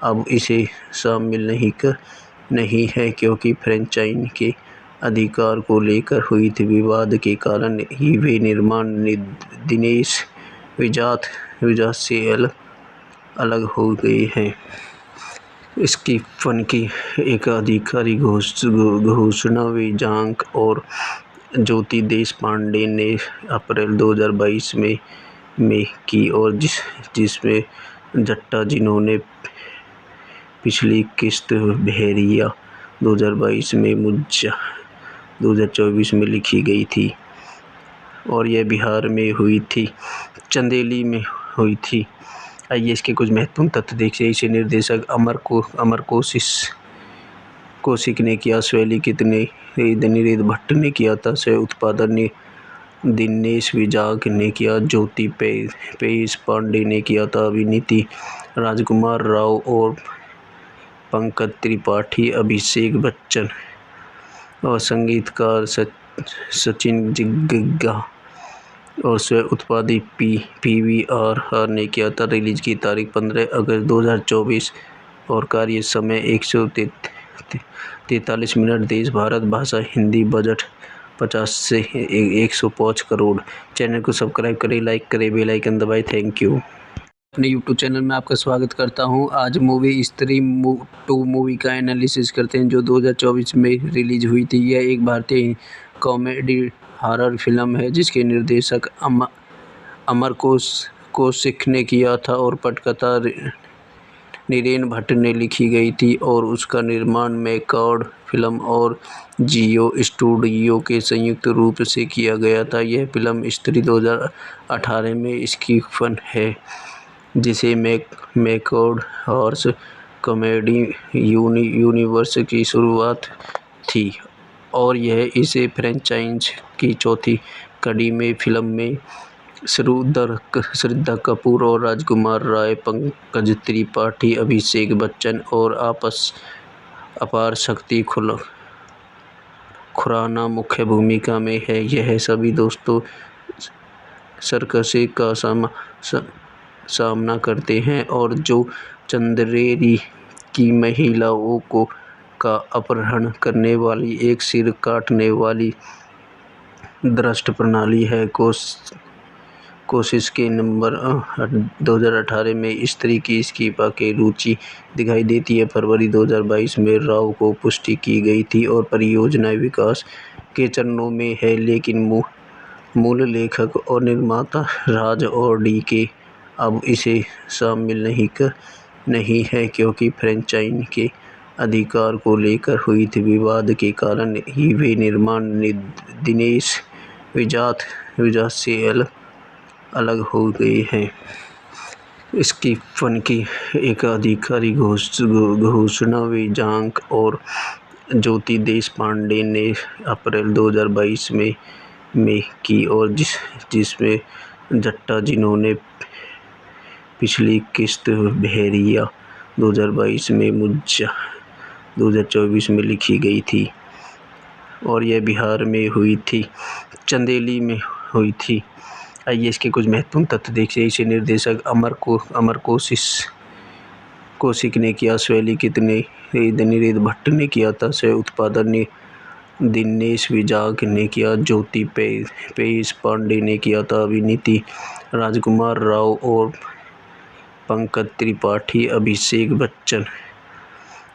अब इसे शामिल नहीं है, क्योंकि फ्रेंचाइजी के अधिकार को लेकर हुई थी विवाद के कारण ही वे निर्माण दिनेश विजात से अलग हो गए हैं। इसकी फिल्म की एक आधिकारिक घोषणा विजांक और ज्योति देशपांडे ने अप्रैल 2022 में की, और जिसमें जट्टा, जिन्होंने पिछली किस्त भेड़िया 2022 में मुझा 2024 में लिखी गई थी, और यह बिहार में हुई थी, चंदेली में हुई थी। आइए इसके कुछ महत्वपूर्ण तथ्य देखिए। इसे निर्देशक अमर कौशिक ने किया, शैली निरेद भट्ट ने किया था, सह उत्पादन दिनेश विजांक ने किया, ज्योति पेश पांडे ने किया था, अभिनीति राजकुमार राव और पंकज त्रिपाठी, अभिषेक बच्चन, और संगीतकार सचिन जिग्गा, और स्व उत्पादित PVR ने किया था। रिलीज की तारीख 15 अगस्त 2024 और कार्य समय 143 मिनट। देश भारत, भाषा हिंदी, बजट 50 से 105 करोड़। चैनल को सब्सक्राइब करें, लाइक करें, बेल आइकन दबाएं। Thank you. अपने यूट्यूब चैनल में आपका स्वागत करता हूं। आज मूवी स्त्री 2 मूवी का एनालिसिस करते हैं, जो 2024 में रिलीज हुई थी। यह एक भारतीय कॉमेडी हॉरर फिल्म है, जिसके निर्देशक अमर कौशिक ने किया था और पटकथा नीरेन भट्ट ने लिखी गई थी, और उसका निर्माण मैकॉर्ड फिल्म और जियो स्टूडियो के संयुक्त रूप से किया गया था। यह फिल्म स्त्री 2018 में इसकी फिल्म है, जिसे मैकॉर्ड हॉर्स कॉमेडी यूनिवर्स की शुरुआत थी, और यह इसे फ्रेंचाइज की चौथी कड़ी में फिल्म में श्रद्धा कपूर और राजकुमार राय, पंकज त्रिपाठी, अभिषेक बच्चन और अपार शक्ति खुराना मुख्य भूमिका में है। यह सभी दोस्तों सर्कस का सामना करते हैं, और जो चंदेरी की महिलाओं का अपहरण करने वाली एक सिर काटने वाली दुष्ट प्रणाली है। कोशिश के नवंबर 2018 में स्त्री की इस्तीफा की रुचि दिखाई देती है। फरवरी 2022 में राव को पुष्टि की गई थी और परियोजना विकास के चरणों में है, लेकिन मूल लेखक और निर्माता राज और डी.के. अब इसे शामिल नहीं है, क्योंकि फ्रेंचाइजी के अधिकार को लेकर हुई थी विवाद के कारण ही वे निर्माण दिनेश विजात से अलग हो गए हैं। इसकी फिल्म की एक आधिकारिक घोषणा विजांक और ज्योति देशपांडे ने अप्रैल 2022 में की, और जिसमें जट्टा, जिन्होंने पिछली किस्त भेड़िया 2022 में मुझा 2024 में लिखी गई थी, और यह बिहार में हुई थी, चंदेली में हुई थी। आइए इसके कुछ महत्वपूर्ण तथ्य देखिए। इसे निर्देशक अमर कौशिक ने किया, शैली निरेद भट्ट ने किया था, सह उत्पादन दिनेश विजांक ने किया, ज्योति पेश पांडे ने किया था, अभिनीति राजकुमार राव और पंकज त्रिपाठी, अभिषेक बच्चन,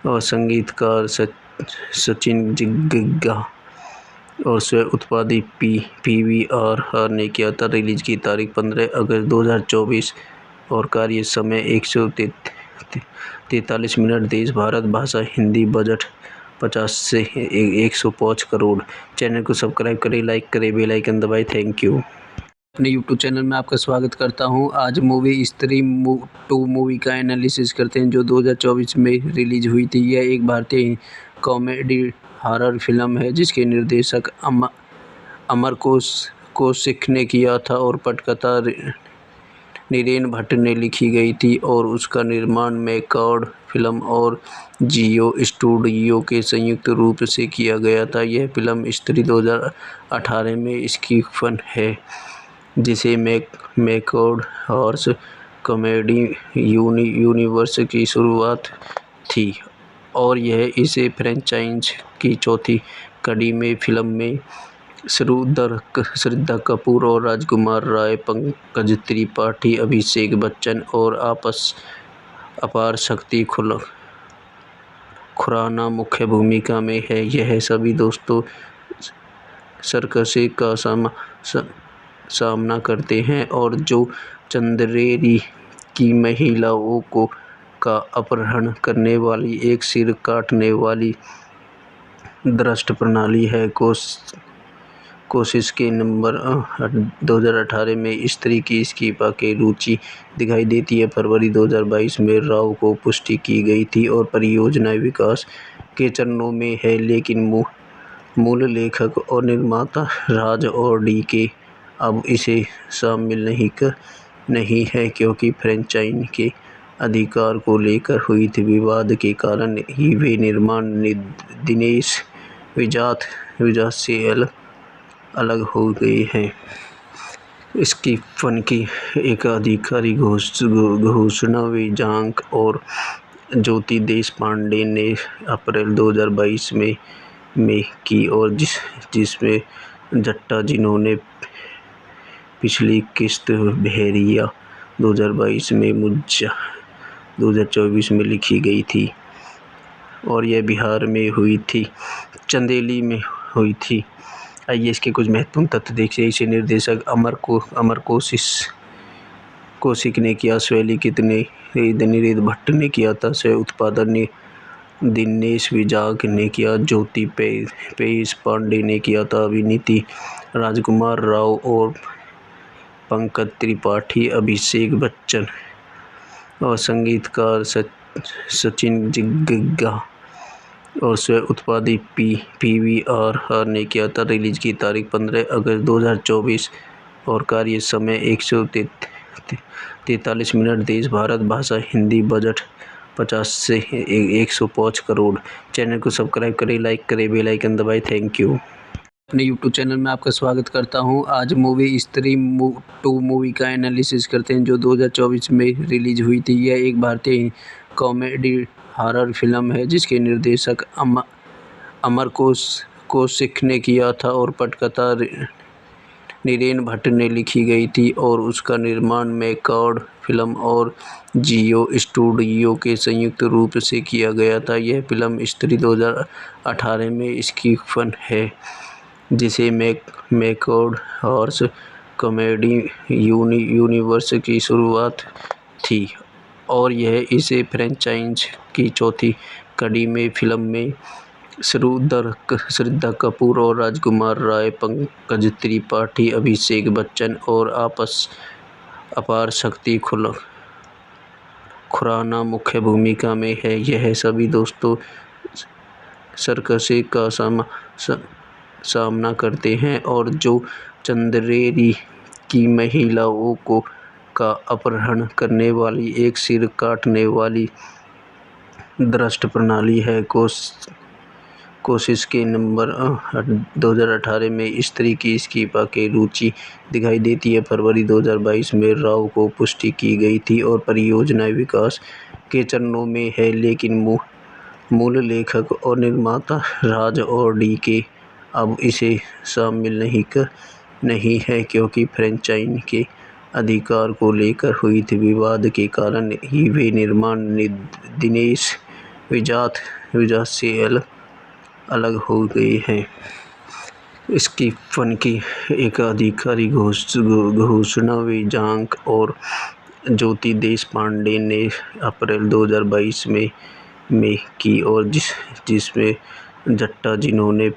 और संगीतकार सचिन जिग्गा, और स्व उत्पादित PVR ने किया था। रिलीज की तारीख 15 अगस्त 2024 और कार्य समय 143 मिनट। देश भारत, भाषा हिंदी, बजट 50 से 105 करोड़। चैनल को सब्सक्राइब करें, लाइक करें, बेल आइकन दबाएं। Thank you. अपने यूट्यूब चैनल में आपका स्वागत करता हूं। आज मूवी स्त्री 2 मूवी का एनालिसिस करते हैं, जो 2024 में रिलीज हुई थी। यह एक भारतीय कॉमेडी हॉरर फिल्म है, जिसके निर्देशक अमर कौशिक ने किया था और पटकथा नीरेन भट्ट ने लिखी गई थी, और उसका निर्माण मैकॉर्ड फिल्म और जियो स्टूडियो के संयुक्त रूप से किया गया था। यह फिल्म स्त्री 2018 में इसकी फिल्म है, जिसे मैकॉर्ड हॉर्स कॉमेडी यूनिवर्स की शुरुआत थी और यह इसे फ्रेंचाइज की चौथी कड़ी में फिल्म में श्रद्धा कपूर और राजकुमार राय, पंकज त्रिपाठी, अभिषेक बच्चन और अपार शक्ति खुराना मुख्य भूमिका में है। यह सभी दोस्तों सर्कस का सामना करते हैं और जो चंदेरी की महिलाओं का अपहरण करने वाली एक सिर काटने वाली दुष्ट प्रणाली है। कोशिश के नंबर 2018 में स्त्री की इस्तीफा की रुचि दिखाई देती है। फरवरी 2022 में राव को पुष्टि की गई थी और परियोजना विकास के चरणों में है, लेकिन मूल लेखक और निर्माता राज और डी.के. अब इसे शामिल नहीं है क्योंकि फ्रेंचाइज के अधिकार को लेकर हुई थी विवाद के कारण ही वे निर्माण दिनेश विजात से अलग हो गए हैं। इसकी फन की एक आधिकारिक घोषणा विजांक और ज्योति देशपांडे ने अप्रैल 2022 में की और जिसमें जट्टा, जिन्होंने पिछली किस्त बहरिया 2022 में मुझा 2024 में लिखी गई थी और यह बिहार में हुई थी, चंदेली में हुई थी। आइए इसके कुछ महत्वपूर्ण तथ्य देखिए। इसे निर्देशक अमर कौशिक ने किया, शैली निरेद भट्ट ने किया था, सह उत्पादन दिनेश विजाक ने किया, ज्योति पेश पांडे ने किया था, अभिनीति राजकुमार राव और पंकज त्रिपाठी, अभिषेक बच्चन और संगीतकार सचिन जिग्गा और स्व उत्पादित PVR ने किया था। रिलीज की तारीख 15 अगस्त 2024 और कार्य समय 143 मिनट। देश भारत, भाषा हिंदी, बजट 50 से 105 करोड़। चैनल को सब्सक्राइब करें, लाइक करें, बेल आइकन दबाएं। Thank you. अपने यूट्यूब चैनल में आपका स्वागत करता हूं। आज मूवी स्त्री 2 मूवी का एनालिसिस करते हैं जो 2024 में रिलीज हुई थी। यह एक भारतीय कॉमेडी हॉरर फिल्म है जिसके निर्देशक अमर कौशिक ने किया था और पटकथा नीरेन भट्ट ने लिखी गई थी और उसका निर्माण मैकॉर्ड फिल्म और जियो स्टूडियो के संयुक्त रूप से किया गया था। यह फिल्म स्त्री 2018 में इसकी फन है जिसे मैकॉर्ड हॉर्स कॉमेडी यूनिवर्स की शुरुआत थी और यह इसे फ्रेंचाइज की चौथी कड़ी में फिल्म में श्रद्धा कपूर और राजकुमार राय, पंकज त्रिपाठी, अभिषेक बच्चन और अपार शक्ति खुराना मुख्य भूमिका में है। यह सभी दोस्तों सर्कस का सामना करते हैं और जो चंदेरी की महिलाओं का अपहरण करने वाली एक सिर काटने वाली दुष्ट प्रणाली है। कोशिश के नंबर 2018 में स्त्री की इस्तीफा की रुचि दिखाई देती है। फरवरी 2022 में राव को पुष्टि की गई थी और परियोजना विकास के चरणों में है, लेकिन मूल लेखक और निर्माता राज और डी.के. अब इसे शामिल नहीं है क्योंकि फ्रेंचाइज के अधिकार को लेकर हुई थी विवाद के कारण ही वे निर्माण दिनेश विजात से अलग हो गए हैं। इसकी फन की एक आधिकारिक घोषणा विजांक और ज्योति देशपांडे ने अप्रैल 2022 में की और जिसमें जट्टा, जिन्होंने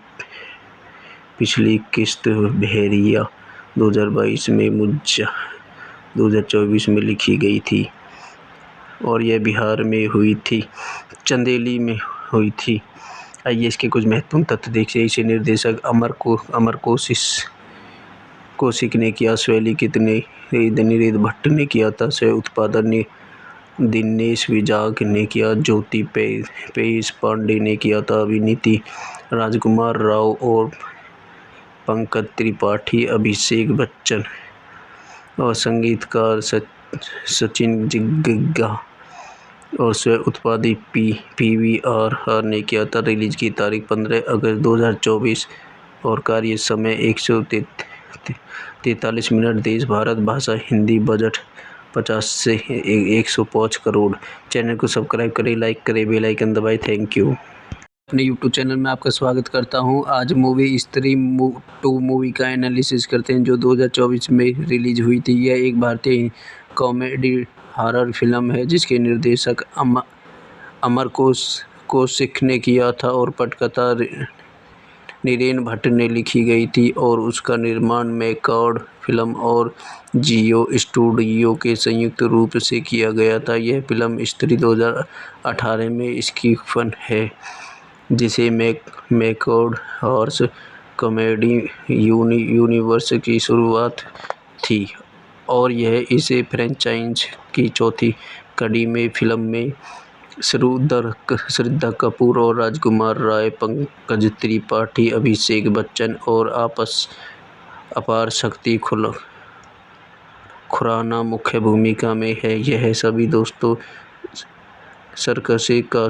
पिछली किस्त बहरिया 2022 में मुझा 2024 में लिखी गई थी और यह बिहार में हुई थी, चंदेली में हुई थी। आइए इसके कुछ महत्वपूर्ण तथ्य देखिए। इसे निर्देशक अमर कौशिक ने किया, शैली निरेद भट्ट ने किया था, सह उत्पादन दिनेश विजाक ने किया, ज्योति पेश पांडे ने किया था, अभिनीति राजकुमार राव और पंकज त्रिपाठी, अभिषेक बच्चन और संगीतकार सचिन जिग्गा और स्व उत्पादित PVR ने किया था। रिलीज की तारीख 15 अगस्त 2024 और कार्य समय 143 मिनट। देश भारत भाषा हिंदी। बजट 50 से 105 करोड़। चैनल को सब्सक्राइब करें, लाइक करें, बेल आइकन दबाएं। Thank you. अपने यूट्यूब चैनल में आपका स्वागत करता हूं। आज मूवी स्त्री 2 मूवी का एनालिसिस करते हैं जो 2024 में रिलीज हुई थी। यह एक भारतीय कॉमेडी हॉरर फिल्म है जिसके निर्देशक अमर कौशिक ने किया था और पटकथा नीरेन भट्ट ने लिखी गई थी और उसका निर्माण मैकॉर्ड फिल्म और जियो स्टूडियो के संयुक्त रूप से किया गया था। यह फिल्म स्त्री 2018 में स्क्रीन है जिसे मैकॉर्ड हॉरर कॉमेडी यूनिवर्स की शुरुआत थी और यह इसे फ्रेंचाइज की चौथी कड़ी में। फिल्म में श्रद्धा कपूर और राजकुमार राय, पंकज त्रिपाठी, अभिषेक बच्चन और अपार शक्ति खुराना मुख्य भूमिका में है। यह सभी दोस्तों सर्कस का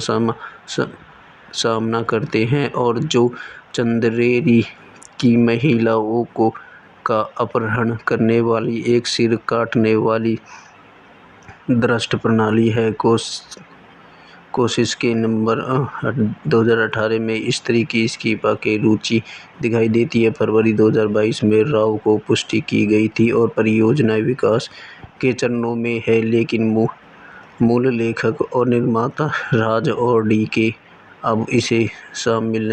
सामना करते हैं और जो चंदेरी की महिलाओं का अपहरण करने वाली एक सिर काटने वाली दुष्ट प्रणाली है। कोशिश के नंबर 2018 में स्त्री की इस्तीफा की रुचि दिखाई देती है। फरवरी 2022 में राव को पुष्टि की गई थी और परियोजना विकास के चरणों में है, लेकिन मूल लेखक और निर्माता राज और DK अब इसे शामिल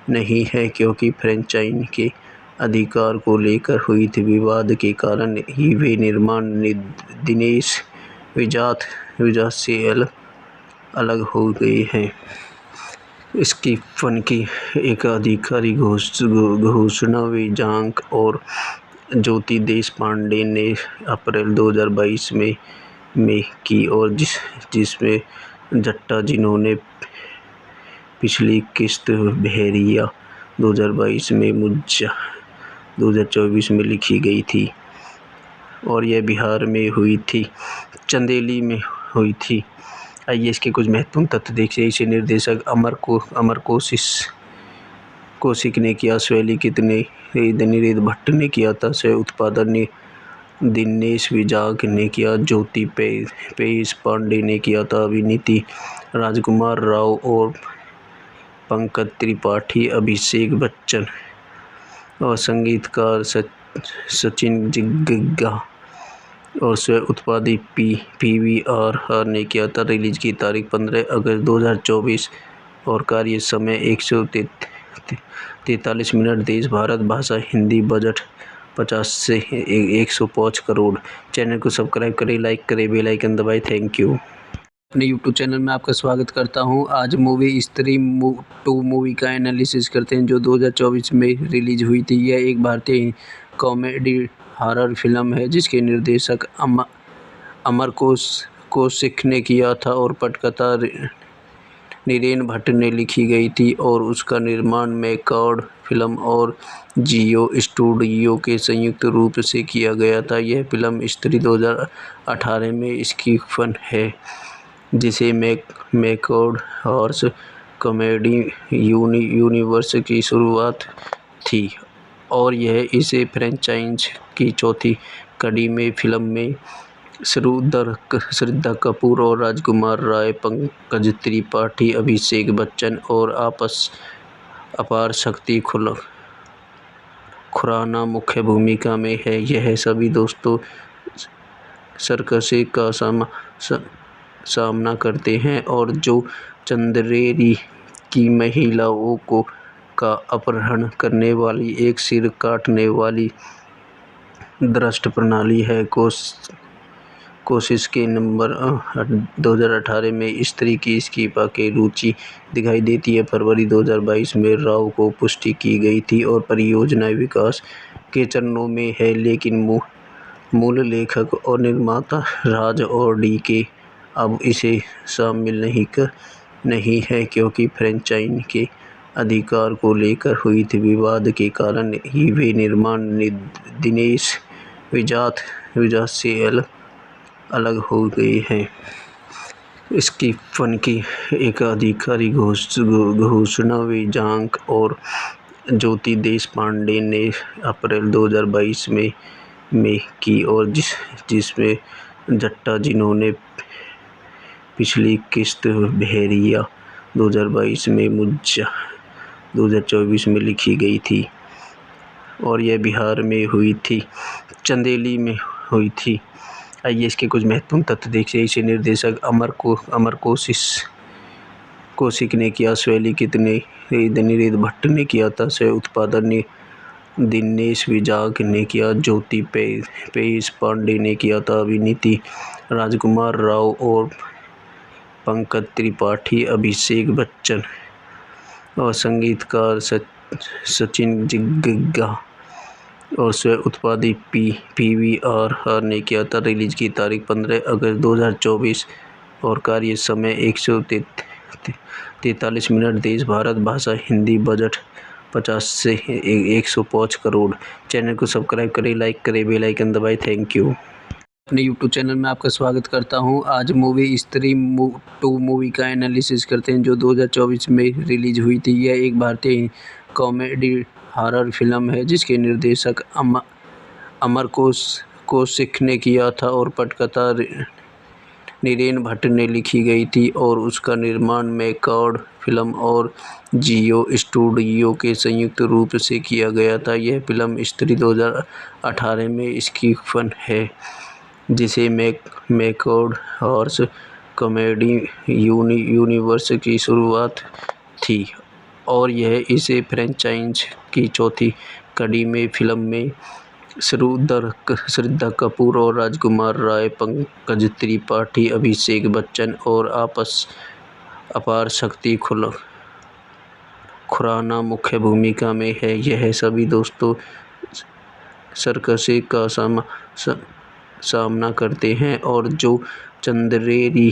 नहीं है क्योंकि फ्रेंचाइज के अधिकार को लेकर हुई थी विवाद के कारण ही वे निर्माण दिनेश विजात से अलग हो गए हैं। इसकी फन की एक आधिकारिक घोषणा विजांक और ज्योति देशपांडे ने अप्रैल 2022 में की और जिसमें जट्टा जिन्होंने पिछली किस्त बहरिया 2022 में मुज्जा 2024 में लिखी गई थी और यह बिहार में हुई थी, चंदेली में हुई थी। आइए इसके कुछ महत्वपूर्ण तथ्य देखिए। इसे निर्देशक अमर कौशिक ने किया, स्व लिखित नीरेन भट्ट ने किया था, स्व उत्पादन दिनेश विजाग ने किया, ज्योति पेश पांडे ने किया था, अभिनीति राजकुमार राव और पंकज त्रिपाठी, अभिषेक बच्चन और संगीतकार सचिन जिग्गा और स्व उत्पादित PVR ने किया था। रिलीज की तारीख 15 अगस्त 2024 और कार्य समय 143 मिनट। देश भारत भाषा हिंदी। बजट 50 से 105 करोड़। चैनल को सब्सक्राइब करें, लाइक करें, बेल आइकन दबाएं। Thank you. अपने यूट्यूब चैनल में आपका स्वागत करता हूं। आज मूवी स्त्री 2 मूवी का एनालिसिस करते हैं जो 2024 में रिलीज हुई थी। यह एक भारतीय कॉमेडी हॉरर फिल्म है जिसके निर्देशक अमर कौशिक ने किया था और पटकथा नीरेन भट्ट ने लिखी गई थी और उसका निर्माण मैकॉर्ड फिल्म और जियो स्टूडियो के संयुक्त रूप से किया गया था। यह फिल्म स्त्री 2018 में स्क्रीन है जिसे मैकॉर्ड हॉरर कॉमेडी यूनिवर्स की शुरुआत थी और यह इसे फ्रेंचाइज की चौथी कड़ी में। फिल्म में श्रद्धा कपूर और राजकुमार राय, पंकज त्रिपाठी, अभिषेक बच्चन और अपार शक्ति खुराना मुख्य भूमिका में है। यह सभी दोस्तों सर्कस का सामना करते हैं और जो चंदेरी की महिलाओं का अपहरण करने वाली एक सिर काटने वाली दुष्ट प्रणाली है। कोशिश के नंबर 2018 में स्त्री की इस्तीफा की रुचि दिखाई देती है। फरवरी 2022 में राव को पुष्टि की गई थी और परियोजना विकास के चरणों में है, लेकिन मूल लेखक और निर्माता राज और DK अब इसे शामिल नहीं है क्योंकि फ्रेंचाइज के अधिकार को लेकर हुई थी विवाद के कारण ही वे निर्माण दिनेश वजह से अलग हो गए हैं। इसकी फ़न की एक आधिकारिक घोषणा वेदांक और ज्योति देशपांडे ने अप्रैल 2022 में की और जिसमें जट्टा जिन्होंने पिछली किस्त बहरिया 2022 में मुझा 2024 में लिखी गई थी और यह बिहार में हुई थी, चंदेली में हुई थी। आइए इसके कुछ महत्वपूर्ण तथ्य देखिए। इसे निर्देशक अमर कौशिक ने किया, शैली कितने निरेद भट्ट ने किया था, सह उत्पादन दिनेश विजाग ने किया, ज्योति पेश पांडे ने किया था, अभिनीति राजकुमार राव और पंकज त्रिपाठी, अभिषेक बच्चन और संगीतकार सचिन जिग्गा और स्व उत्पादित PVR ने किया था। रिलीज की तारीख 15 अगस्त 2024 और कार्य समय 143 मिनट। देश भारत भाषा हिंदी। बजट 50 से 105 करोड़। चैनल को सब्सक्राइब करें, लाइक करें, बेल आइकन दबाएं। Thank you. अपने यूट्यूब चैनल में आपका स्वागत करता हूं। आज मूवी स्त्री 2 मूवी का एनालिसिस करते हैं जो 2024 में रिलीज हुई थी। यह एक भारतीय कॉमेडी हॉरर फिल्म है जिसके निर्देशक अमर कौशिक ने किया था और पटकथा नीरेन भट्ट ने लिखी गई थी और उसका निर्माण मैकॉर्ड फिल्म और जियो स्टूडियो के संयुक्त रूप से किया गया था। यह फिल्म स्त्री 2018 में इसकी फन है जिसे मैकॉर्ड हॉर्स कॉमेडी यूनिवर्स की शुरुआत थी और यह इसे फ्रेंचाइज की चौथी कड़ी में फिल्म में श्रद्धा कपूर और राजकुमार राय, पंकज त्रिपाठी, अभिषेक बच्चन और अपार शक्ति खुराना मुख्य भूमिका में है। यह सभी दोस्तों सर्कस का सामना करते हैं और जो चंदेरी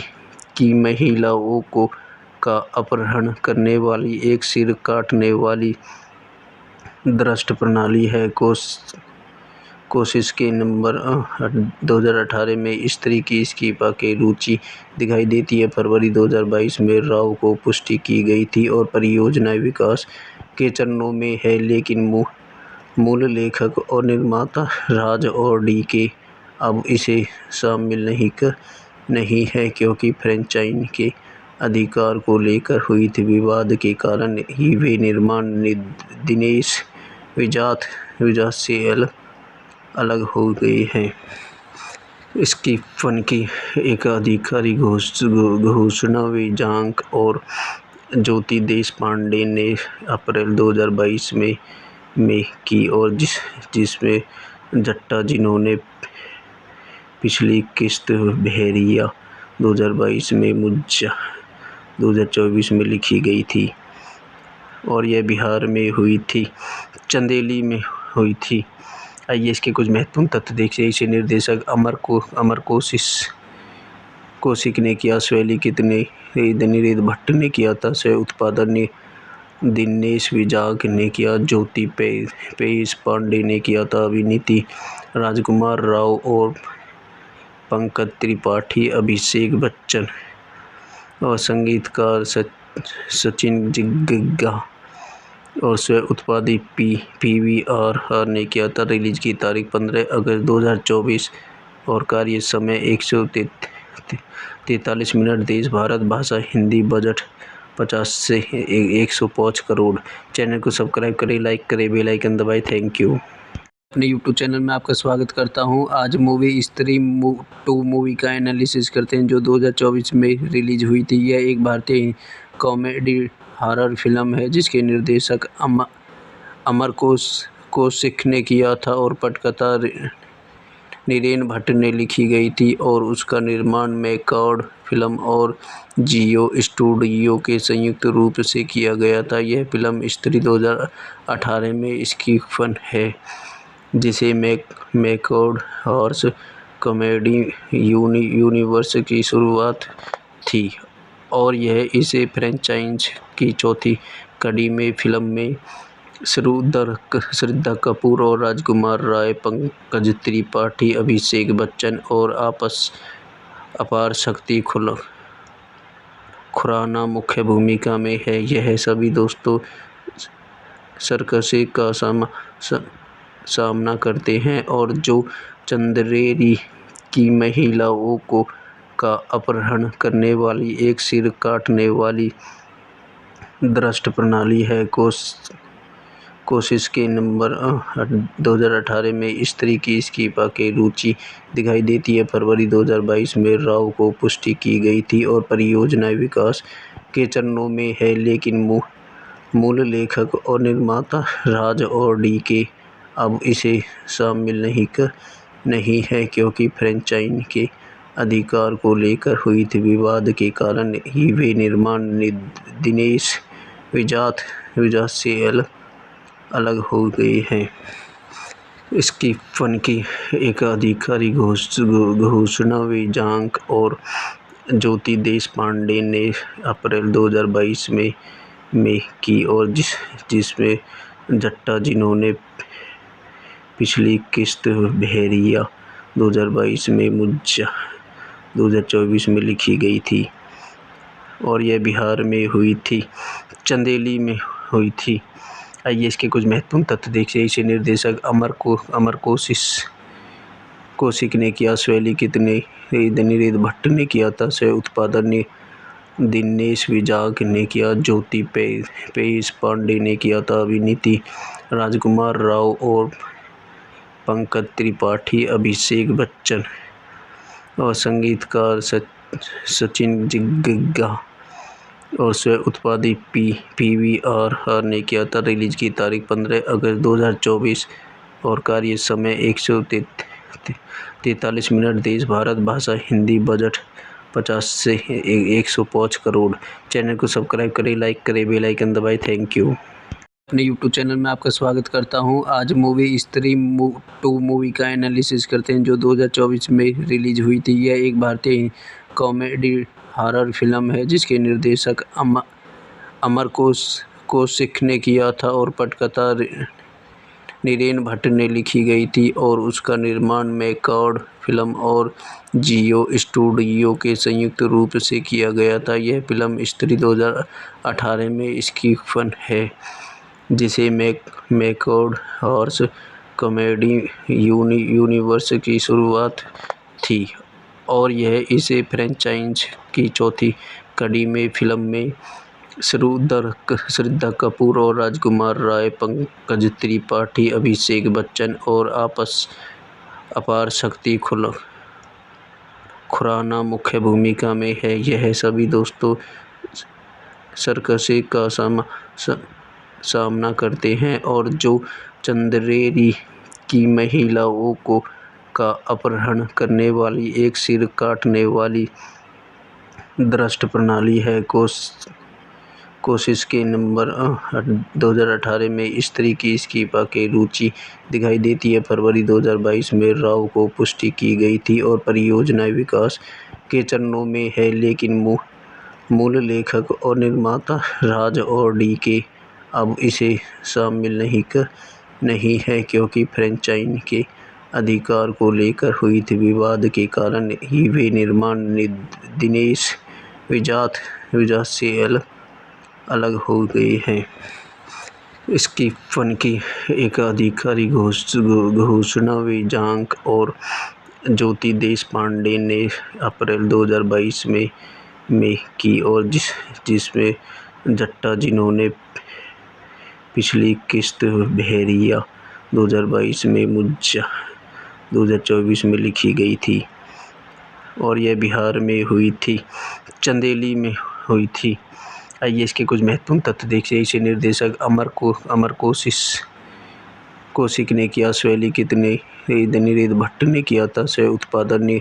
की महिलाओं का अपहरण करने वाली एक सिर काटने वाली दुष्ट प्रणाली है। कोशिश के नंबर 2018 में स्त्री की इस्तीफा की रुचि दिखाई देती है। फरवरी 2022 में राव को पुष्टि की गई थी और परियोजना विकास के चरणों में है, लेकिन मूल लेखक और निर्माता राज और DK अब इसे शामिल नहीं है क्योंकि फ्रेंचाइज के अधिकार को लेकर हुई थी विवाद के कारण ही वे निर्माण दिनेश वजह से अलग हो गए हैं। इसकी फन की एक आधिकारिक घोषणा वेदांक और ज्योति देशपांडे ने अप्रैल 2022 में की और जिसमें जट्टा जिन्होंने पिछली किस्त बहरिया 2022 में मुझा 2024 में लिखी गई थी और यह बिहार में हुई थी, चंदेली में हुई थी। आइए इसके कुछ महत्वपूर्ण तथ्य देखिए। इसे निर्देशक अमर कौशिक ने किया, शैली कितने निरेद भट्ट ने किया था, सह उत्पादन दिनेश विजाग ने किया, ज्योति पेश पांडे ने किया था, अभिनीति राजकुमार राव और पंकज त्रिपाठी, अभिषेक बच्चन और संगीतकार सचिन जिग्गा और स्व उत्पादित PVR ने किया था। रिलीज की तारीख 15 अगस्त 2024 और कार्य समय 143 मिनट। देश भारत भाषा हिंदी। बजट 50 से 105 करोड़। चैनल को सब्सक्राइब करें, लाइक करें, बेल आइकन दबाएं। Thank you. अपने यूट्यूब चैनल में आपका स्वागत करता हूं। आज मूवी स्त्री 2 मूवी का एनालिसिस करते हैं जो 2024 में रिलीज हुई थी। यह एक भारतीय कॉमेडी हॉरर फिल्म है जिसके निर्देशक अमर कौशिक ने किया था और पटकथा नीरेन भट्ट ने लिखी गई थी और उसका निर्माण मैकॉर्ड फिल्म और जियो स्टूडियो के संयुक्त रूप से किया गया था। यह फिल्म स्त्री 2018 में इसकी फन है जिसे मैकॉर्ड हॉर्स कॉमेडी यूनिवर्स की शुरुआत थी और यह इसे फ्रेंचाइज की चौथी कड़ी में फिल्म में श्रद्धा कपूर और राजकुमार राय, पंकज त्रिपाठी, अभिषेक बच्चन और अपार शक्ति खुराना मुख्य भूमिका में है। यह सभी दोस्तों सर्कस का सामना करते हैं और जो चंदेरी की महिलाओं का अपहरण करने वाली एक सिर काटने वाली दुष्ट प्रणाली है। कोशिश के नवंबर 2018 में स्त्री की इस्तीफा की रुचि दिखाई देती है। फरवरी 2022 में राव को पुष्टि की गई थी और परियोजना विकास के चरणों में है, लेकिन मूल लेखक और निर्माता राज और डी.के. अब इसे शामिल नहीं है क्योंकि फ्रेंचाइजी के अधिकार को लेकर हुई थी विवाद के कारण ही वे निर्माण दिनेश विजात से अलग हो गए हैं। इसकी फन की एक आधिकारिक घोषणा विजांक और ज्योति देशपांडे ने अप्रैल 2022 में की और जिसमें जट्टा जिन्होंने पिछली किस्त बहरिया 2022 में मुज्जा 2024 में लिखी गई थी और यह बिहार में हुई थी, चंदेली में हुई थी। आइए इसके कुछ महत्वपूर्ण तथ्य देखिए। इसे निर्देशक अमर कौशिक ने किया, शैली कितने नीरज भट्ट ने किया था, सह उत्पादन दिनेश विजाग ने किया, ज्योति पेश पांडे ने किया था, अभिनीति राजकुमार राव और पंकज त्रिपाठी, अभिषेक बच्चन और संगीतकार सचिन जिग्गा और स्व उत्पादित PVR ने किया था। रिलीज की तारीख 15 अगस्त 2024 और कार्य समय 143 मिनट। देश भारत, भाषा हिंदी, बजट 50 से 105 करोड़। चैनल को सब्सक्राइब करें, लाइक करें, बेल आइकन दबाएं। Thank you. अपने YouTube चैनल में आपका स्वागत करता हूं। आज मूवी स्त्री 2 मूवी का एनालिसिस करते हैं जो 2024 में रिलीज हुई थी। यह एक भारतीय कॉमेडी हॉरर फिल्म है जिसके निर्देशक अमर कौशिक ने किया था और पटकथा नीरज भट्ट ने लिखी गई थी और उसका निर्माण मैकॉर्ड फिल्म और जियो स्टूडियो के संयुक्त रूप से किया गया था। यह फिल्म स्त्री 2018 में इसकी फन है जिसे मैकॉर्ड हॉरर कॉमेडी यूनिवर्स की शुरुआत थी और यह इसे फ्रेंचाइज की चौथी कड़ी में फिल्म में श्रद्धा कपूर और राजकुमार राय, पंकज त्रिपाठी, अभिषेक बच्चन और अपार शक्ति खुराना मुख्य भूमिका में है। यह सभी दोस्तों सर्कस का सामना करते हैं और जो चंदेरी की महिलाओं का अपहरण करने वाली एक सिर काटने वाली दुष्ट प्रणाली है। कोशिश के नवंबर 2018 में स्त्री की इस्तीफा की रुचि दिखाई देती है। फरवरी 2022 में राव को पुष्टि की गई थी और परियोजना विकास के चरणों में है, लेकिन मूल लेखक और निर्माता राज और डी.के. अब इसे शामिल नहीं है क्योंकि फ्रेंचाइजी के अधिकार को लेकर हुई थी विवाद के कारण ही वे निर्माण दिनेश विजात से अलग हो गए हैं। इसकी फन की एक आधिकारिक घोषणा विजांक और ज्योति देशपांडे ने अप्रैल 2022 में की और जिसमें जट्टा जिन्होंने पिछली किस्त बहरिया 2022 में मुज्जा 2024 में लिखी गई थी और यह बिहार में हुई थी, चंदेली में हुई थी। आइए इसके कुछ महत्वपूर्ण तथ्य देखिए। इसे निर्देशक अमर कौशिक ने किया, शैली कितने नीरज भट्ट ने किया था, सह उत्पादन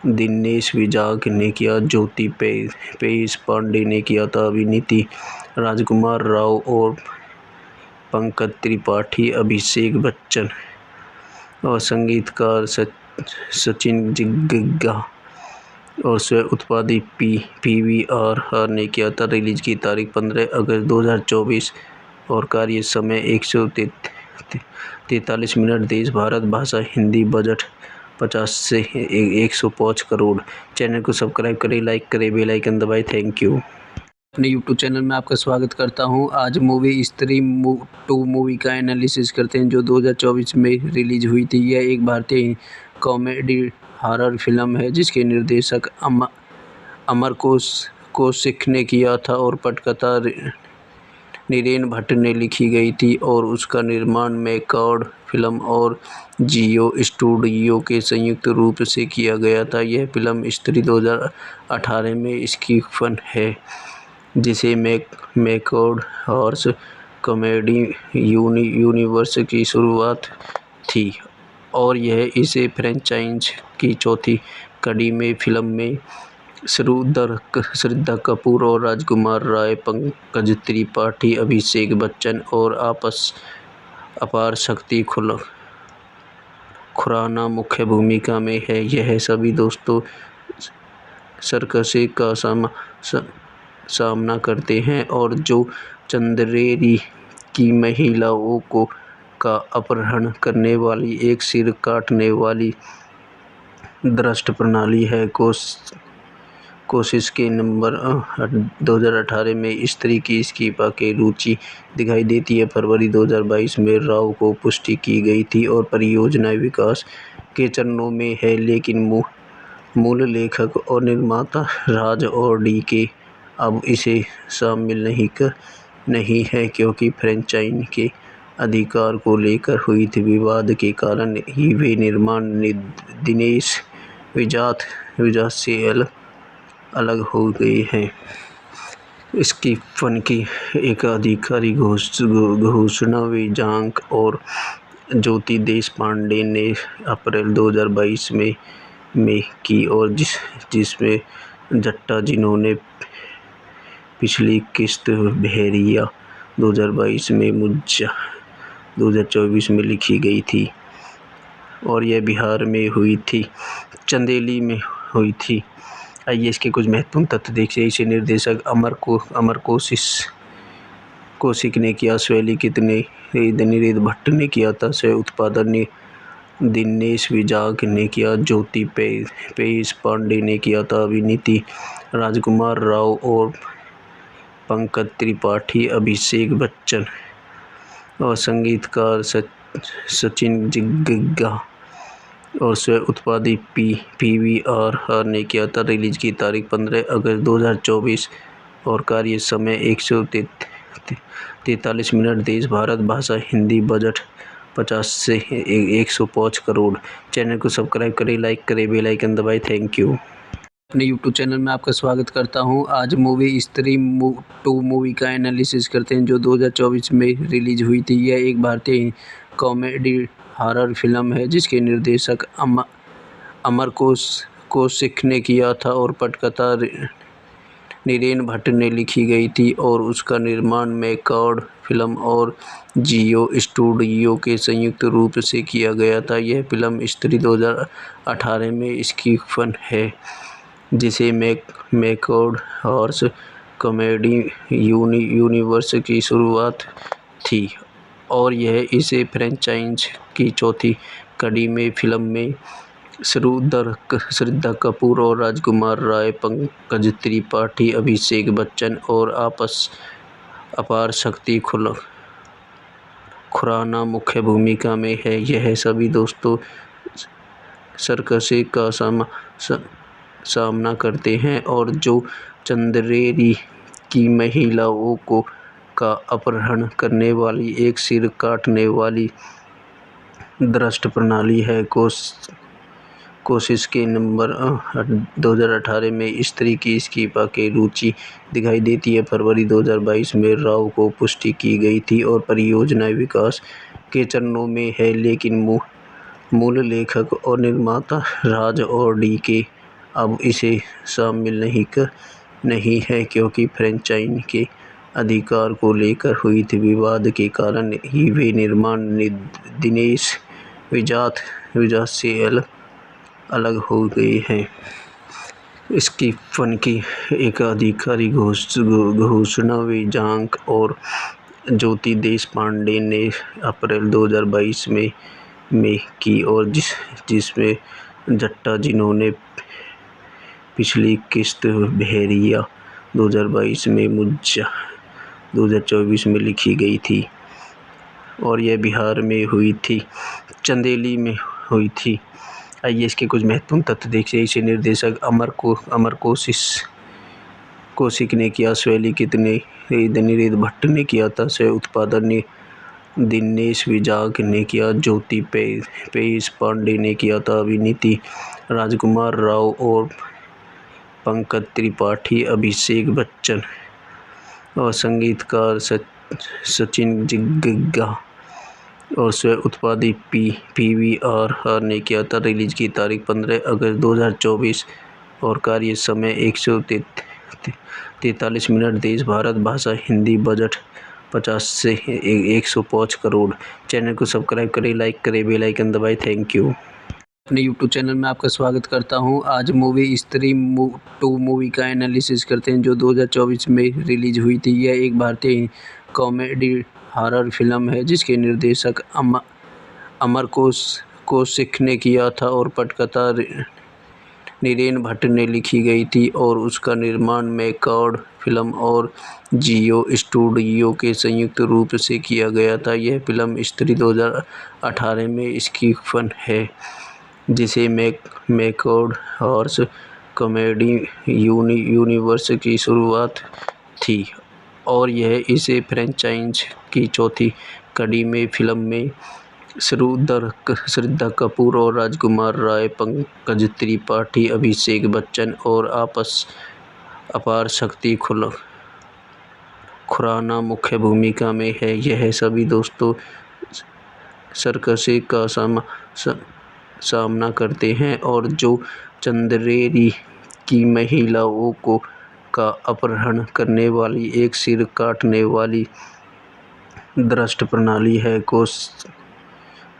दिनेश विजाग ने किया, ज्योति पेश पांडे ने किया था, अभिनीति राजकुमार राव और पंकज त्रिपाठी, अभिषेक बच्चन और संगीतकार सचिन जिग्गा और स्व उत्पादित PVR ने किया था। रिलीज की तारीख 15 अगस्त 2024 और कार्य समय 143 मिनट। देश भारत भाषा हिंदी। बजट 50 से 105 करोड़। चैनल को सब्सक्राइब करें, लाइक करें, बेल आइकन दबाएं। Thank you. अपने यूट्यूब चैनल में आपका स्वागत करता हूं। आज मूवी स्त्री 2 मूवी का एनालिसिस करते हैं जो 2024 में रिलीज हुई थी। यह एक भारतीय कॉमेडी हॉरर फिल्म है जिसके निर्देशक अमर कौशिक ने किया था और पटकथा नीरेन भट्ट ने लिखी गई थी और उसका निर्माण मैकॉर्ड फिल्म और जियो स्टूडियो के संयुक्त रूप से किया गया था। यह फिल्म स्त्री 2018 में इसकी फन है जिसे मैकॉर्ड हॉर्स कॉमेडी यूनिवर्स की शुरुआत थी और यह इसे फ्रेंचाइज की चौथी कड़ी में फिल्म में श्रद्धा कपूर और राजकुमार राय, पंकज त्रिपाठी, अभिषेक बच्चन और अपार शक्ति खुराना मुख्य भूमिका में है। यह सभी दोस्तों सर्कस का सामना करते हैं और जो चंदेरी की महिलाओं का अपहरण करने वाली एक सिर काटने वाली दुष्ट प्रणाली है। कोशिश के नंबर 2018 में स्त्री की इस्तीफा की रुचि दिखाई देती है। फरवरी 2022 में राव को पुष्टि की गई थी और परियोजना विकास के चरणों में है, लेकिन मूल लेखक और निर्माता राज और डी.के. अब इसे शामिल नहीं है क्योंकि फ्रेंचाइज के अधिकार को लेकर हुई थी विवाद के कारण ही वे निर्माण दिनेश विजात से अलग हो गए हैं। इसकी फन की एक आधिकारिक घोषणा विजांक और ज्योति देशपांडे ने अप्रैल 2022 में की और जिसमें जट्टा जिन्होंने पिछली किस्त बहरिया 2022 में मुझा 2024 में लिखी गई थी और यह बिहार में हुई थी, चंदेली में हुई थी। आइए इसके कुछ महत्वपूर्ण तथ्य देखिए। इसे निर्देशक अमर कौशिक ने किया, स्वलिखित नीरेन भट्ट ने किया था, सह उत्पादन दिनेश विजाग ने किया, ज्योति पेश पांडे ने किया था, अभिनीति राजकुमार राव और पंकज त्रिपाठी, अभिषेक बच्चन और संगीतकार सचिन जिग्गा और स्व उत्पादित PVR ने किया था। रिलीज की तारीख 15 अगस्त 2024 और कार्य समय 143 मिनट। देश भारत भाषा हिंदी। बजट 50 से 105 करोड़। चैनल को सब्सक्राइब करें, लाइक करें, बेल आइकन दबाएं। Thank you. अपने यूट्यूब चैनल में आपका स्वागत करता हूं। आज मूवी स्त्री 2 मूवी का एनालिसिस करते हैं जो 2024 में रिलीज हुई थी। यह एक भारतीय कॉमेडी हॉरर फिल्म है जिसके निर्देशक अमर कौशिक ने किया था और पटकथा नीरेन भट्ट ने लिखी गई थी और उसका निर्माण मैकॉर्ड फिल्म और जियो स्टूडियो के संयुक्त रूप से किया गया था। यह फिल्म स्त्री 2018 में इसकी फन है जिसे मैकॉर्ड हॉर्स कॉमेडी यूनिवर्स की शुरुआत थी और यह इसे फ्रेंचाइज की चौथी कड़ी में फिल्म में श्रद्धा कपूर और राजकुमार राय, पंकज त्रिपाठी, अभिषेक बच्चन और अपार शक्ति खुराना मुख्य भूमिका में है। यह सभी दोस्तों सर्कस का सामना करते हैं और जो चंदेरी की महिलाओं का अपहरण करने वाली एक सिर काटने वाली दुष्ट प्रणाली है। कोशिश के नंबर 2018 में स्त्री की इस्तीफा की रुचि दिखाई देती है। फरवरी 2022 में राव को पुष्टि की गई थी और परियोजना विकास के चरणों में है, लेकिन मूल लेखक और निर्माता राज और डी.के. अब इसे शामिल नहीं है क्योंकि फ्रेंचाइज के अधिकार को लेकर हुई थी विवाद के कारण ही वे निर्माण दिनेश विजात से अलग हो गए हैं। इसकी फन की एक आधिकारिक घोषणा विजांक और ज्योति देशपांडे ने अप्रैल 2022 में की और जिसमें जट्टा जिन्होंने पिछली किस्त बहरिया 2022 में मुझा 2024 में लिखी गई थी और यह बिहार में हुई थी, चंदेली में हुई थी। आइए इसके कुछ महत्वपूर्ण तथ्य देखिए। इसे निर्देशक अमर कौशिक ने किया, शैली कितने अनिरुद्ध भट्ट ने किया था, सह उत्पादन दिनेश विजाग ने किया, ज्योति पेश पांडे ने किया था, अभिनीति राजकुमार राव और पंकज त्रिपाठी, अभिषेक बच्चन और संगीतकार सचिन जिग्गा और स्व उत्पादित PVR ने किया था। रिलीज की तारीख 15 अगस्त 2024 और कार्य समय 143 मिनट। देश भारत भाषा हिंदी। बजट 50 से 105 करोड़। चैनल को सब्सक्राइब करें, लाइक करें, बेल आइकन दबाएं। Thank you. अपने यूट्यूब चैनल में आपका स्वागत करता हूं। आज मूवी स्त्री 2 मूवी का एनालिसिस करते हैं जो 2024 में रिलीज हुई थी। यह एक भारतीय कॉमेडी हॉरर फिल्म है जिसके निर्देशक अमर कौशिक ने किया था और पटकथा नीरेन भट्ट ने लिखी गई थी और उसका निर्माण मैकॉर्ड फिल्म और जियो स्टूडियो के संयुक्त रूप से किया गया था। यह फिल्म स्त्री 2018 में स्क्रीन है जिसे मैकॉर्ड हॉरर कॉमेडी यूनिवर्स की शुरुआत थी और यह इसे फ्रेंचाइज की चौथी कड़ी में फिल्म में श्रद्धा कपूर और राजकुमार राय, पंकज त्रिपाठी, अभिषेक बच्चन और अपार शक्ति खुराना मुख्य भूमिका में है। यह सभी दोस्तों सर्कस का सामना करते हैं और जो चंदेरी की महिलाओं का अपहरण करने वाली एक सिर काटने वाली दुष्ट प्रणाली है।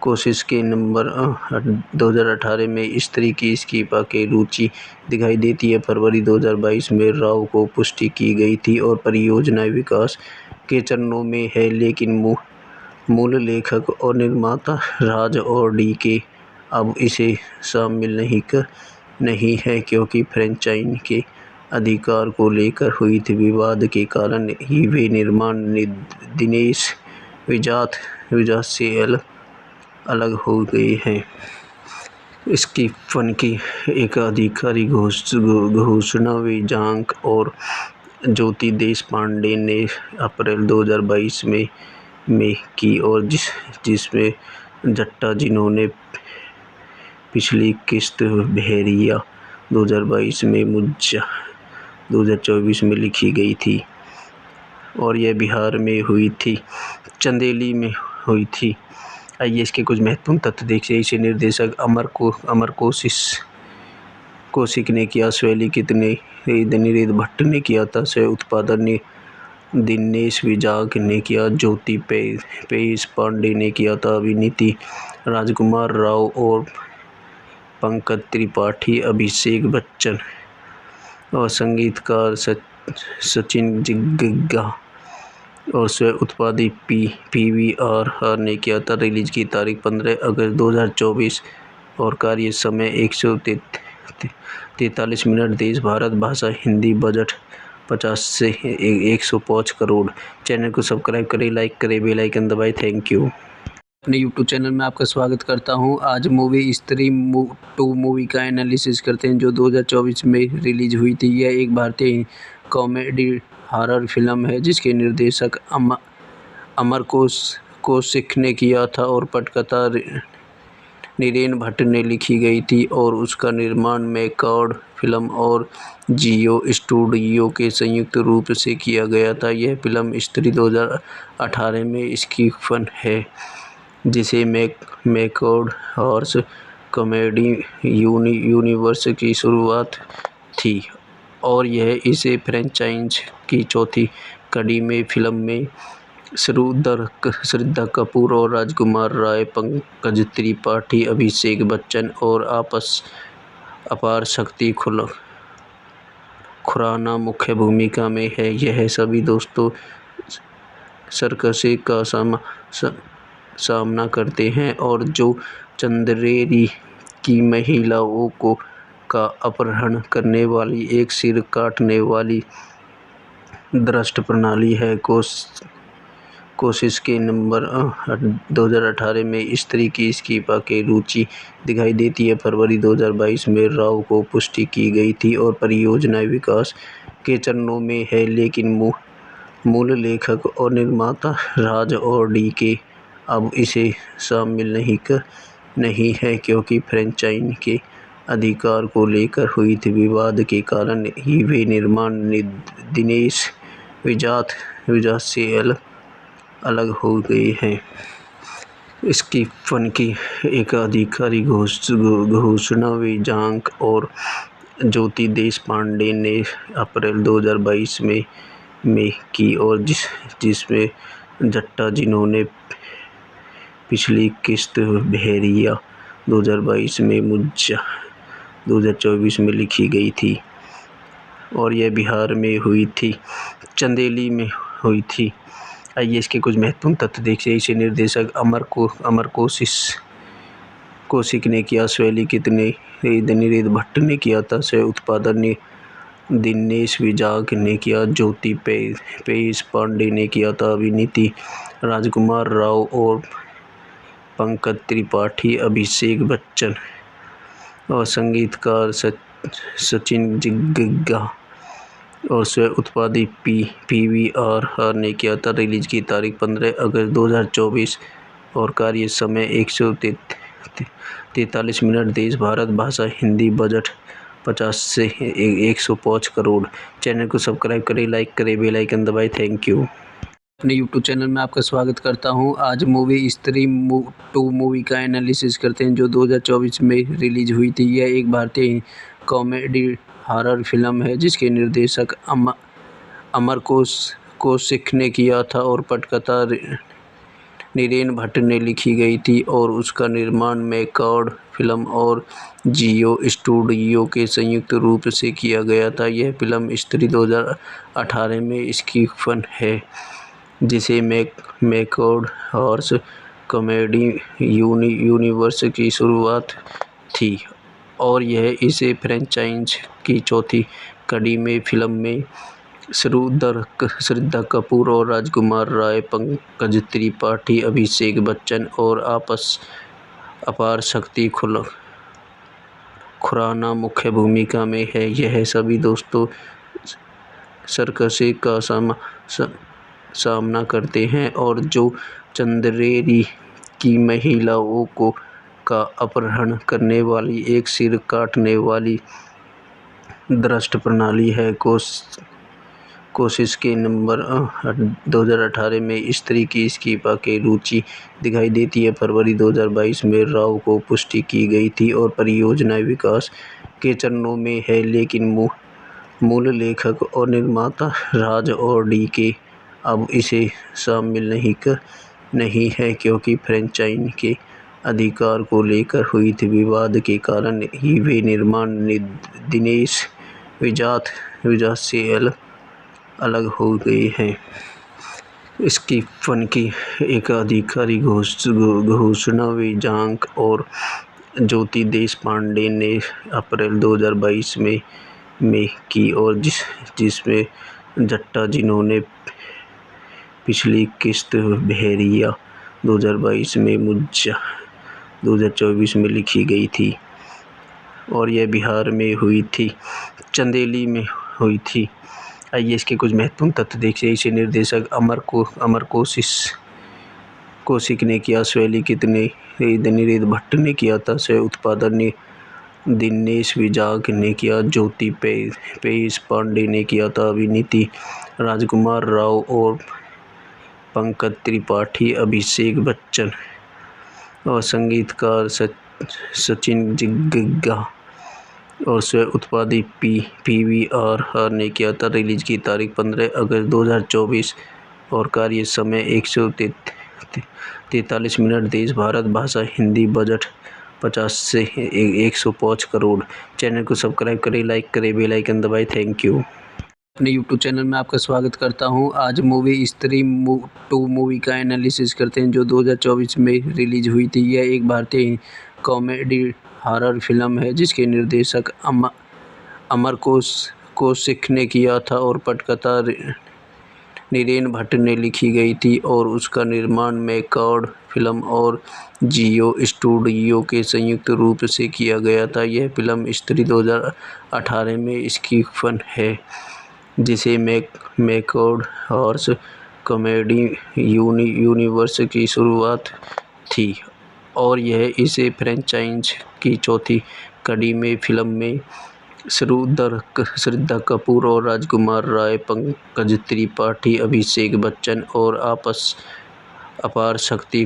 कोशिश के नवंबर 2018 में स्त्री की इस्तीफा की रुचि दिखाई देती है। फरवरी 2022 में राव को पुष्टि की गई थी और परियोजना विकास के चरणों में है, लेकिन मूल लेखक और निर्माता राज और DK अब इसे शामिल नहीं है क्योंकि फ्रेंचाइज के अधिकार को लेकर हुई थी विवाद के कारण ही वे निर्माण दिनेश विजाग से अलग हो गए हैं। इसकी फन की एक आधिकारिक घोषणा विजाग और ज्योति देशपांडे ने अप्रैल 2022 में की और जिसमें जट्टा जिन्होंने पिछली किस्त बहरिया 2022 में मुझा 2024 में लिखी गई थी और यह बिहार में हुई थी, चंदेली में हुई थी। आइए इसके कुछ महत्वपूर्ण तथ्य देखिए। इसे निर्देशक अमर कौशिक ने किया, शैली कितने अनिरुद्ध भट्ट ने किया था, सह उत्पादन दिनेश विजाग ने किया, ज्योति पेश पांडे ने किया था, अभिनीति राजकुमार राव और पंकज त्रिपाठी, अभिषेक बच्चन और संगीतकार सचिन जिग्गा और स्व उत्पादित PVR ने किया था। रिलीज की तारीख 15 अगस्त 2024 और कार्य समय 143 मिनट। देश भारत भाषा हिंदी। बजट 50 से 105 करोड़। चैनल को सब्सक्राइब करें, लाइक करें, बेल आइकन दबाएं। Thank you. अपने यूट्यूब चैनल में आपका स्वागत करता हूं। आज मूवी स्त्री 2 मूवी का एनालिसिस करते हैं जो 2024 में रिलीज हुई थी। यह एक भारतीय कॉमेडी हॉरर फिल्म है जिसके निर्देशक अमर कौशिक ने किया था और पटकथा नीरेन भट्ट ने लिखी गई थी और उसका निर्माण मैकॉर्ड फिल्म और जियो स्टूडियो के संयुक्त रूप से किया गया था। यह फिल्म स्त्री 2018 में स्क्रीन है जिसे मैकॉर्ड हॉरर कॉमेडी यूनिवर्स की शुरुआत थी और यह इसे फ्रेंचाइज की चौथी कड़ी में फिल्म में श्रद्धा कपूर और राजकुमार राय, पंकज त्रिपाठी, अभिषेक बच्चन और अपार शक्ति खुराना मुख्य भूमिका में है। यह सभी दोस्तों सरकसे का सामना करते हैं और जो चंदेरी की महिलाओं का अपहरण करने वाली एक सिर काटने वाली दुष्ट प्रणाली है। कोशिश के नवंबर 2018 में स्त्री की इस्तीफा की रुचि दिखाई देती है। फरवरी 2022 में राव को पुष्टि की गई थी और परियोजना विकास के चरणों में है, लेकिन मूल लेखक और निर्माता राज और डी.के. अब इसे शामिल नहीं है क्योंकि फ्रेंचाइजी के अधिकार को लेकर हुई थी विवाद के कारण ही वे निर्माण दिनेश विजात से अलग हो गए हैं। इसकी फन की एक आधिकारिक घोषणा विजांक और ज्योति देशपांडे ने अप्रैल 2022 में की और जिसमें जट्टा, जिन्होंने पिछली किस्त बहरिया 2022 में मुज्जा 2024 में लिखी गई थी और यह बिहार में हुई थी, चंदेली में हुई थी। आइए इसके कुछ महत्वपूर्ण तथ्य देखिए। इसे निर्देशक अमर कौशिक ने किया, शैलीकृत नीरज भट्ट ने किया था, सह उत्पादन दिनेश विजाग ने किया, ज्योति पेश पांडे ने किया था, अभिनीति राजकुमार राव और पंकज त्रिपाठी, अभिषेक बच्चन और संगीतकार सचिन जिग्गा और स्व उत्पादित PVR ने किया था। रिलीज की तारीख 15 अगस्त 2024 और कार्य समय 143 मिनट। देश भारत भाषा हिंदी। बजट 50 से 105 करोड़। चैनल को सब्सक्राइब करें, लाइक करें, बेल आइकन दबाएं। Thank you. अपने यूट्यूब चैनल में आपका स्वागत करता हूं। आज मूवी स्त्री 2 मूवी का एनालिसिस करते हैं जो 2024 में रिलीज हुई थी। यह एक भारतीय कॉमेडी हॉरर फिल्म है जिसके निर्देशक अमर कौशिक ने किया था और पटकथा नीरज भट्ट ने लिखी गई थी और उसका निर्माण मैकॉर्ड फिल्म और जियो स्टूडियो के संयुक्त रूप से किया गया था। यह फिल्म स्त्री 2018 में इसकी फन है जिसे मैकॉर्ड हॉरर कॉमेडी यूनिवर्स की शुरुआत थी और यह इसे फ्रेंचाइज की चौथी कड़ी में फिल्म में श्रद्धा कपूर और राजकुमार राय, पंकज त्रिपाठी, अभिषेक बच्चन और अपार शक्ति खुराना मुख्य भूमिका में है। यह सभी दोस्तों सरकसे का सामना करते हैं और जो चंदेरी की महिलाओं का अपहरण करने वाली एक सिर काटने वाली दुष्ट प्रणाली है। कोशिश के नवंबर 2018 में स्त्री की इस्तीफा की रुचि दिखाई देती है। फरवरी 2022 में राव को पुष्टि की गई थी और परियोजना विकास के चरणों में है, लेकिन मूल लेखक और निर्माता राज और डी.के. अब इसे शामिल नहीं है क्योंकि फ्रेंचाइजी के अधिकार को लेकर हुई थी विवाद के कारण ही वे निर्माण दिनेश विजात से अलग हो गए हैं। इसकी फन की एक आधिकारिक घोषणा विजांक और ज्योति देशपांडे ने अप्रैल 2022 में की और जिसमें जट्टा, जिन्होंने पिछली किस्त बहरिया 2022 में मुज्जा 2024 में लिखी गई थी और यह बिहार में हुई थी, चंदेली में हुई थी। आइए इसके कुछ महत्वपूर्ण तथ्य देखिए। इसे निर्देशक अमर कौशिक ने किया, शैलीकृत नीरज भट्ट ने किया था, सह उत्पादन दिनेश विजाग ने किया, ज्योति पेश पांडे ने किया था, अभिनीति राजकुमार राव और पंकज त्रिपाठी, अभिषेक बच्चन और संगीतकार सचिन जिग्गा और स्व उत्पादित PVR ने किया था। रिलीज की तारीख 15 अगस्त 2024 और कार्य समय 143 मिनट। देश भारत भाषा हिंदी। बजट 50 से 105 करोड़। चैनल को सब्सक्राइब करें, लाइक करें, बेल आइकन दबाएं। Thank you. अपने यूट्यूब चैनल में आपका स्वागत करता हूं। आज मूवी स्त्री 2 मूवी का एनालिसिस करते हैं जो 2024 में रिलीज हुई थी। यह एक भारतीय कॉमेडी हॉरर फिल्म है जिसके निर्देशक अमर कौशिक ने किया था और पटकथा नीरेन भट्ट ने लिखी गई थी और उसका निर्माण मैकॉर्ड फिल्म और जियो स्टूडियो के संयुक्त रूप से किया गया था। यह फिल्म स्त्री 2018 में इसकी फन है जिसे मैकॉर्ड हॉर्स कॉमेडी यूनिवर्स की शुरुआत थी और यह इसे फ्रेंचाइज की चौथी कड़ी में फिल्म में श्रद्धा कपूर और राजकुमार राय, पंकज त्रिपाठी, अभिषेक बच्चन और अपार शक्ति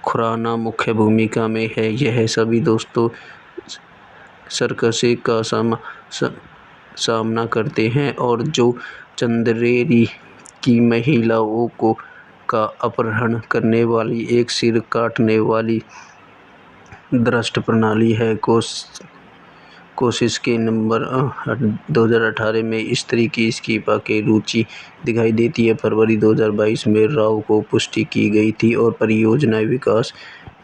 खुराना मुख्य भूमिका में है। यह सभी दोस्तों सर्कस का सामना करते हैं और जो चंदेरी की महिलाओं का अपहरण करने वाली एक सिर काटने वाली दुष्ट प्रणाली है। कोशिश के नंबर 2018 में स्त्री की इस्तीफा की रुचि दिखाई देती है। फरवरी 2022 में राव को पुष्टि की गई थी और परियोजना विकास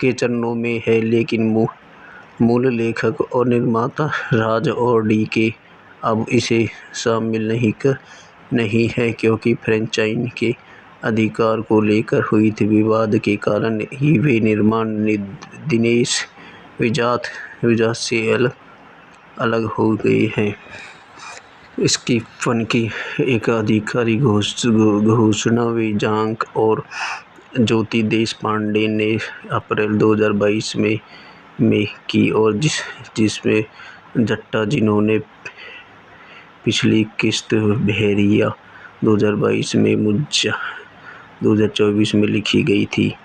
के चरणों में है, लेकिन मूल लेखक और निर्माता राज और डी.के. अब इसे शामिल नहीं है क्योंकि फ्रेंचाइज के अधिकार को लेकर हुई थी विवाद के कारण ही वे निर्माण दिनेश विजात से अलग हो गए हैं। इसकी फन की एक आधिकारिक घोषणा विजांक और ज्योति देशपांडे ने अप्रैल 2022 में की और जिसमें जट्टा जिन्होंने पिछली किस्त बहरिया 2022 में मुझा 2024 में लिखी गई थी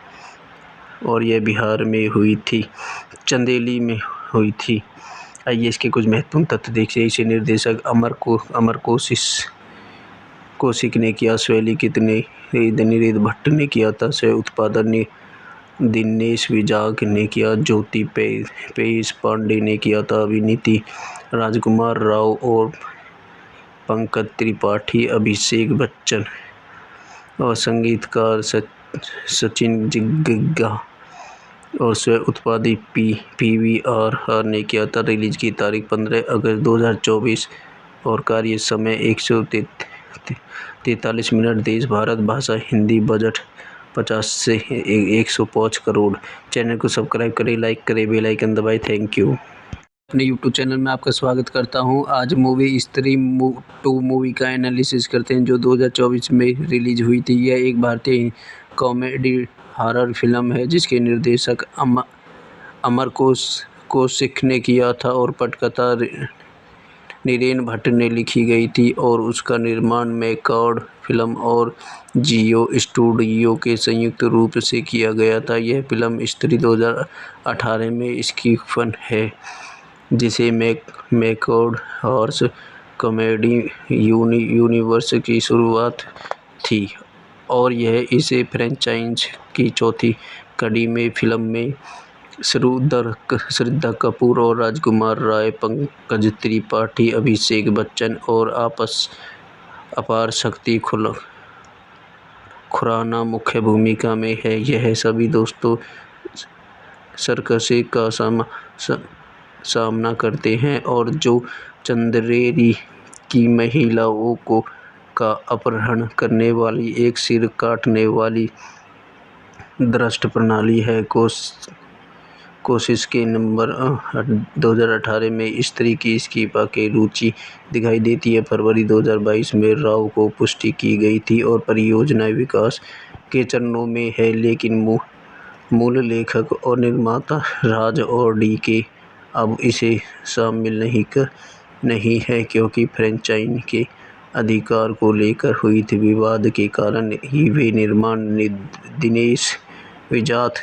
और यह बिहार में हुई थी, चंदेली में हुई थी। आइए इसके कुछ महत्वपूर्ण तथ्य देखिए। इसे निर्देशक अमर कौशिक ने किया, शैली नीरेन भट्ट ने किया था, सह उत्पादन दिनेश विजांक ने किया, ज्योति पेश पांडे ने किया था, अभिनीति राजकुमार राव और पंकज त्रिपाठी, अभिषेक बच्चन और संगीतकार सचिन जिग्गा और स्व उत्पादित PVR ने किया था। रिलीज की तारीख 15 अगस्त 2024 और कार्य समय 143 मिनट। देश भारत, भाषा हिंदी, बजट 50 से 105 करोड़। चैनल को सब्सक्राइब करें, लाइक करें, बेल आइकन दबाएं। Thank you. अपने यूट्यूब चैनल में आपका स्वागत करता हूं। आज मूवी स्त्री 2 मूवी का एनालिसिस करते हैं जो 2024 में रिलीज हुई थी। यह एक भारतीय कॉमेडी हॉरर फिल्म है जिसके निर्देशक अमर कौशिक ने किया था और पटकथा नीरेन भट्ट ने लिखी गई थी और उसका निर्माण मैकॉर्ड फिल्म और जियो स्टूडियो के संयुक्त रूप से किया गया था। यह फिल्म स्त्री 2018 में इसकी फन है जिसे मैकॉर्ड हॉर्स कॉमेडी यूनिवर्स की शुरुआत थी और यह इसे फ्रेंचाइज की चौथी कड़ी में फिल्म में श्रद्धा कपूर और राजकुमार राय, पंकज त्रिपाठी, अभिषेक बच्चन और अपार शक्ति खुराना मुख्य भूमिका में है। यह सभी दोस्तों सर्कस का सामना करते हैं और जो चंदेरी की महिलाओं का अपहरण करने वाली एक सिर काटने वाली दुष्ट प्रणाली है। कोशिश के नंबर 2018 में स्त्री की इस्तीफा की रुचि दिखाई देती है। फरवरी 2022 में राव को पुष्टि की गई थी और परियोजना विकास के चरणों में है, लेकिन मूल लेखक और निर्माता राज और डी.के. अब इसे शामिल नहीं है क्योंकि फ्रेंचाइज के अधिकार को लेकर हुई थी विवाद के कारण ही वे निर्माण दिनेश विजात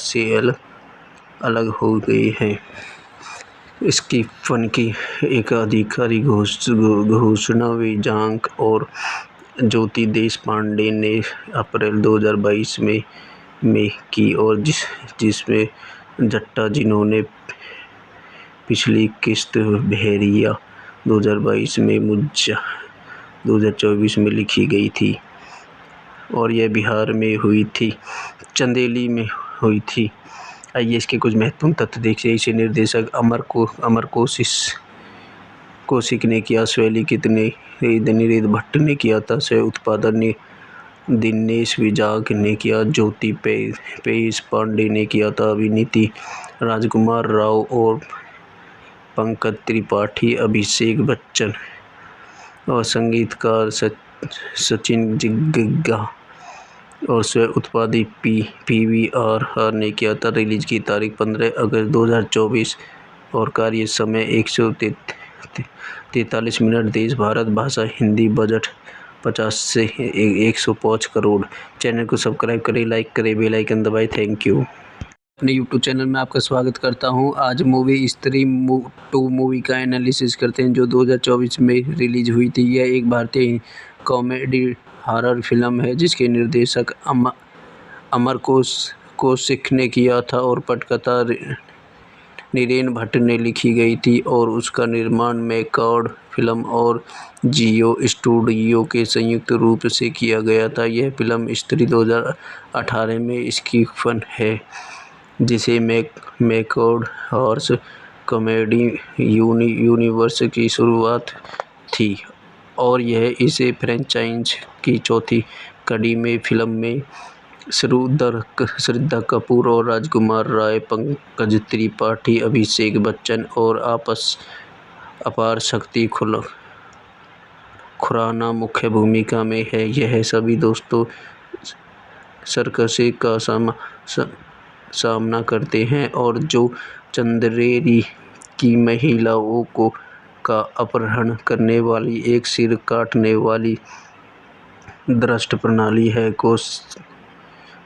से अलग हो गए हैं। इसकी फन की एक आधिकारिक घोषणा विजांक और ज्योति देशपांडे ने अप्रैल 2022 में की और जिसमें जट्टा जिन्होंने पिछली किस्त बहरिया 2022 में मुझे 2024 में लिखी गई थी और यह बिहार में हुई थी, चंदेली में हुई थी। आइए इसके कुछ महत्वपूर्ण तथ्य देखिए। इसे निर्देशक अमर कौशिक ने किया, शैली नीरद भट्ट ने किया था, सह उत्पादन दिनेश विजाग ने किया, ज्योति पेश पांडे ने किया था, अभिनीति राजकुमार राव और पंकज त्रिपाठी, अभिषेक बच्चन और संगीतकार सचिन जिग्गा और स्व उत्पादित PVR ने किया था। रिलीज की तारीख 15 अगस्त 2024 और कार्य समय 143 मिनट। देश भारत भाषा हिंदी। बजट 50 से 105 करोड़। चैनल को सब्सक्राइब करें, लाइक करें, बेल आइकन दबाएं। Thank you. अपने यूट्यूब चैनल में आपका स्वागत करता हूं। आज मूवी स्त्री 2 मूवी का एनालिसिस करते हैं जो 2024 में रिलीज हुई थी। यह एक भारतीय कॉमेडी हॉरर फिल्म है जिसके निर्देशक अमर कौशिक ने किया था और पटकथा नीरद भट्ट ने लिखी गई थी और उसका निर्माण मैकॉर्ड फिल्म और जियो स्टूडियो के संयुक्त रूप से किया गया था। यह फिल्म स्त्री 2018 में स्क्रीन है जिसे मैकॉर्ड हॉरर कॉमेडी यूनिवर्स की शुरुआत थी और यह इसे फ्रेंचाइज की चौथी कड़ी में फिल्म में श्रद्धा कपूर और राजकुमार राय, पंकज त्रिपाठी, अभिषेक बच्चन और अपार शक्ति खुराना मुख्य भूमिका में है। यह सभी दोस्तों सर्कस का सामना करते हैं और जो चंदेरी की महिलाओं का अपहरण करने वाली एक सिर काटने वाली दुष्ट प्रणाली है।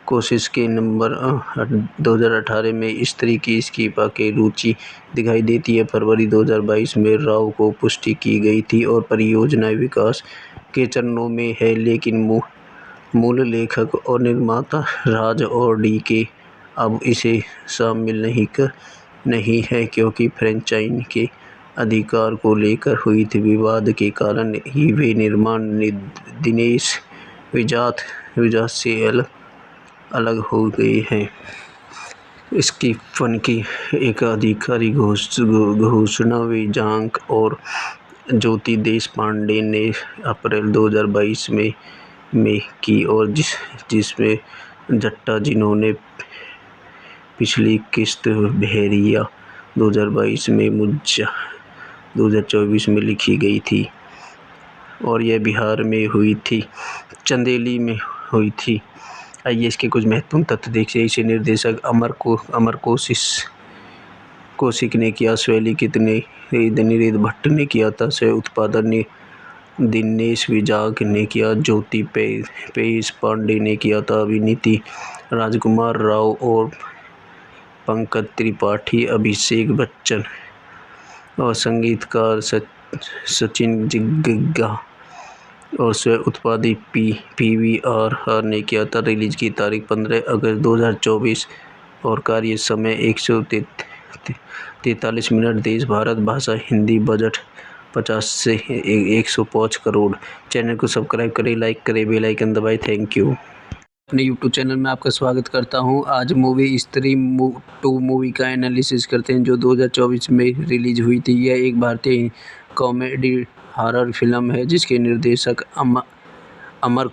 कोशिश के नंबर 2018 में स्त्री की इस्तीफा की रुचि दिखाई देती है। फरवरी 2022 में राव को पुष्टि की गई थी और परियोजना विकास के चरणों में है, लेकिन मूल लेखक और निर्माता राज और DK अब इसे शामिल नहीं है क्योंकि फ्रेंचाइज के अधिकार को लेकर हुई थी विवाद के कारण ही वे निर्माण दिनेश विजाग से अलग हो गए हैं। इसकी फन की एक आधिकारिक घोषणा विजाग और ज्योति देशपांडे ने अप्रैल 2022 में की और जिसमें जट्टा जिन्होंने पिछली किस्त भेड़िया 2022 में मुझे 2024 में लिखी गई थी और यह बिहार में हुई थी, चंदेली में हुई थी। आइए इसके कुछ महत्वपूर्ण तथ्य देखिए। इसे निर्देशक अमर कौशिक ने किया, शैली नीरद भट्ट ने किया था, सह उत्पादन दिनेश विजाग ने किया, ज्योति पेश पांडे ने किया था, अभिनीति राजकुमार राव और पंकज त्रिपाठी, अभिषेक बच्चन और संगीतकार सचिन जिग्गा और स्व उत्पादित PVR ने किया था। रिलीज की तारीख 15 अगस्त 2024 और कार्य समय 143 मिनट। देश भारत भाषा हिंदी। बजट 50 से 105 करोड़। चैनल को सब्सक्राइब करें, लाइक करें, बेल आइकन दबाएं। Thank you. अपने यूट्यूब चैनल में आपका स्वागत करता हूं। आज मूवी स्त्री 2 मूवी का एनालिसिस करते हैं जो 2024 में रिलीज हुई थी। यह एक भारतीय कॉमेडी हॉरर फिल्म है जिसके निर्देशक अमर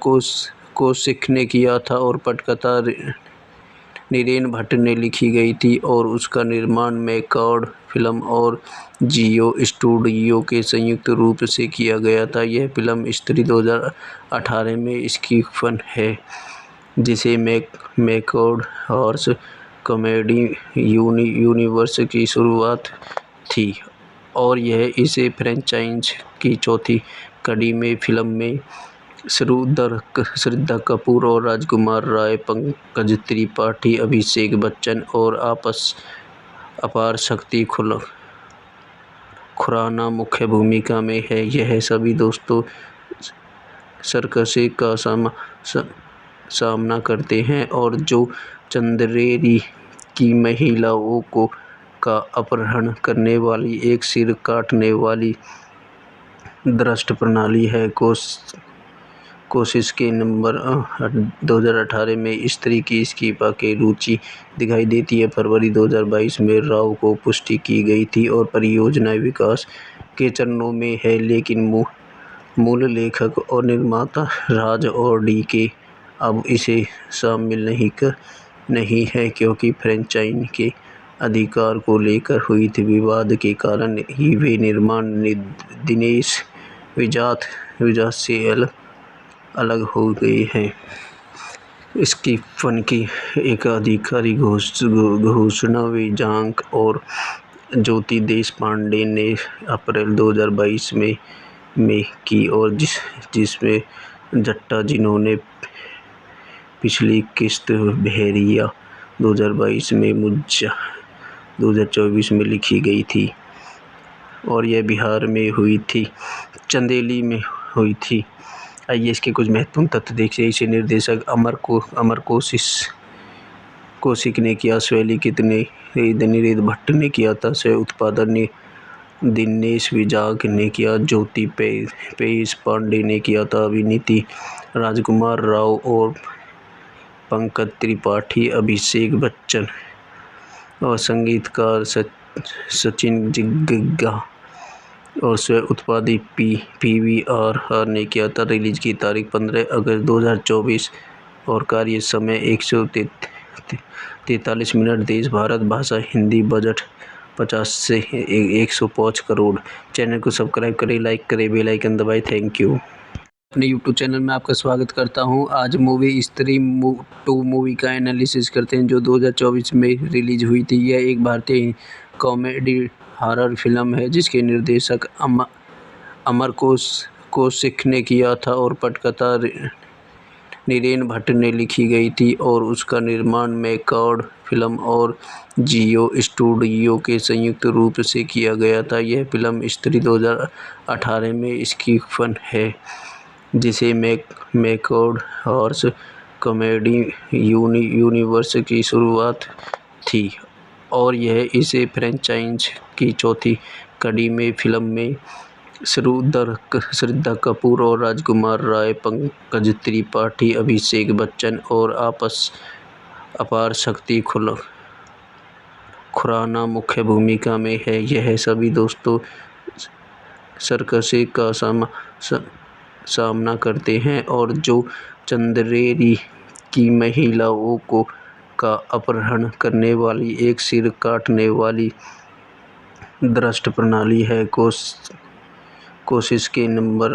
कौशिक ने किया था और पटकथा नीरद भट्ट ने लिखी गई थी और उसका निर्माण मैकॉर्ड फिल्म और जियो स्टूडियो के संयुक्त रूप से किया गया था। यह फिल्म स्त्री 2018 में स्क्रीन है जिसे मैकॉर्ड हॉरर कॉमेडी यूनिवर्स की शुरुआत थी और यह इसे फ्रेंचाइज की चौथी कड़ी में फिल्म में श्रद्धा कपूर और राजकुमार राय, पंकज त्रिपाठी, अभिषेक बच्चन और अपार शक्ति खुराना मुख्य भूमिका में है। यह सभी दोस्तों सर्कस का सामना करते हैं और जो चंदेरी की महिलाओं का अपहरण करने वाली एक सिर काटने वाली दृष्ट प्रणाली है। कोशिश के नवंबर 2018 में स्त्री की इस्तीफा की रुचि दिखाई देती है। फरवरी 2022 में राव को पुष्टि की गई थी और परियोजना विकास के चरणों में है, लेकिन मूल लेखक और निर्माता राज और डी.के. अब इसे शामिल नहीं है क्योंकि फ्रेंचाइजी के अधिकार को लेकर हुई थी विवाद के कारण ही वे निर्माण दिनेश विजात से अलग हो गए हैं। इसकी फन की एक आधिकारिक घोषणा विजांक और ज्योति देशपांडे ने अप्रैल 2022 में की और जिसमें जट्टा, जिन्होंने पिछली किस्त बहरिया 2022 में मुज्जा 2024 में लिखी गई थी और यह बिहार में हुई थी, चंदेली में हुई थी। आइए इसके कुछ महत्वपूर्ण तथ्य देखिए। इसे निर्देशक अमर कौशिक ने किया, शैली नीरद भट्ट ने किया था, सह उत्पादन दिनेश विजाग ने किया, ज्योति पेश पांडे ने किया था, अभिनीति राजकुमार राव और पंकज त्रिपाठी, अभिषेक बच्चन और संगीतकार सचिन जिग्गा और स्व उत्पादित PVR ने किया था। रिलीज की तारीख 15 अगस्त 2024 और कार्य समय 143 मिनट। देश भारत भाषा हिंदी। बजट 50 से 105 करोड़। चैनल को सब्सक्राइब करें, लाइक करें, बेल आइकन दबाएं। Thank you. अपने यूट्यूब चैनल में आपका स्वागत करता हूं। आज मूवी स्त्री 2 मूवी का एनालिसिस करते हैं जो 2024 में रिलीज हुई थी। यह एक भारतीय कॉमेडी हॉरर फिल्म है जिसके निर्देशक अमर कौशिक ने किया था और पटकथा नीरद भट्ट ने लिखी गई थी और उसका निर्माण मैकॉर्ड फिल्म और जियो स्टूडियो के संयुक्त रूप से किया गया था। यह फिल्म स्त्री 2018 में इसकी फन है जिसे मैकॉर्ड हॉर्स कॉमेडी यूनिवर्स की शुरुआत थी और यह इसे फ्रेंचाइज की चौथी कड़ी में फिल्म में श्रद्धा कपूर और राजकुमार राय, पंकज त्रिपाठी, अभिषेक बच्चन और अपार शक्ति खुराना मुख्य भूमिका में है। यह सभी दोस्तों सर्कस का सामना करते हैं और जो चंदेरी की महिलाओं का अपहरण करने वाली एक सिर काटने वाली दृष्ट प्रणाली है। कोशिश के नवंबर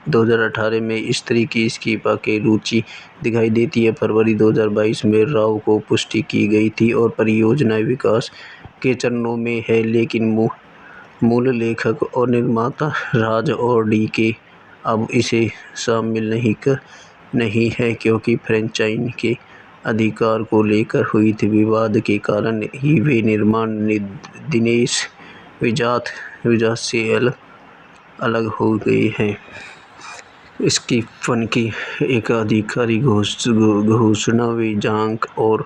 2018 में स्त्री की इस्तीफा की रुचि दिखाई देती है। फरवरी 2022 में राव को पुष्टि की गई थी और परियोजना विकास के चरणों में है, लेकिन मूल लेखक और निर्माता राज और डी.के. अब इसे शामिल नहीं है क्योंकि फ्रेंचाइजी के अधिकार को लेकर हुई थी विवाद के कारण ही वे निर्माण दिनेश विजात से अलग हो गए हैं। इसकी फन की एक आधिकारिक घोषणा विजांक और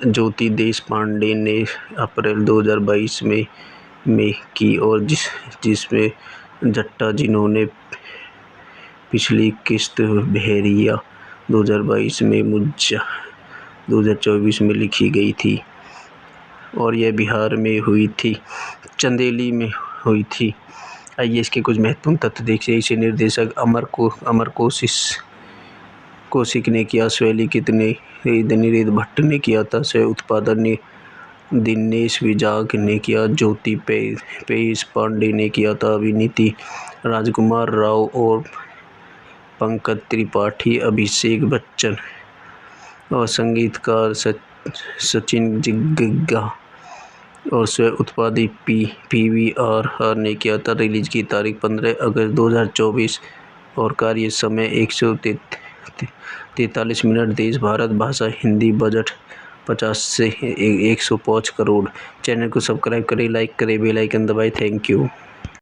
ज्योति देशपांडे ने अप्रैल 2022 में की और जिसमें जट्टा, जिन्होंने पिछली किस्त बहरिया 2022 में मुज्जा 2024 में लिखी गई थी और यह बिहार में हुई थी, चंदेली में हुई थी। आइए इसके कुछ महत्वपूर्ण तथ्य देखिए। इसे निर्देशक अमर कौशिक ने किया, शैली नीरद भट्ट ने किया था, सह उत्पादन दिनेश विजाग ने किया, ज्योति पेश पांडे ने किया था, अभिनीति राजकुमार राव और पंकज त्रिपाठी, अभिषेक बच्चन और संगीतकार सचिन जिग्गा और स्व उत्पादित PVR ने किया था। रिलीज की तारीख 15 अगस्त 2024 और कार्य समय 143 मिनट। देश भारत भाषा हिंदी। बजट 50 से 105 करोड़। चैनल को सब्सक्राइब करें, लाइक करें, बेल आइकन दबाएं। Thank you.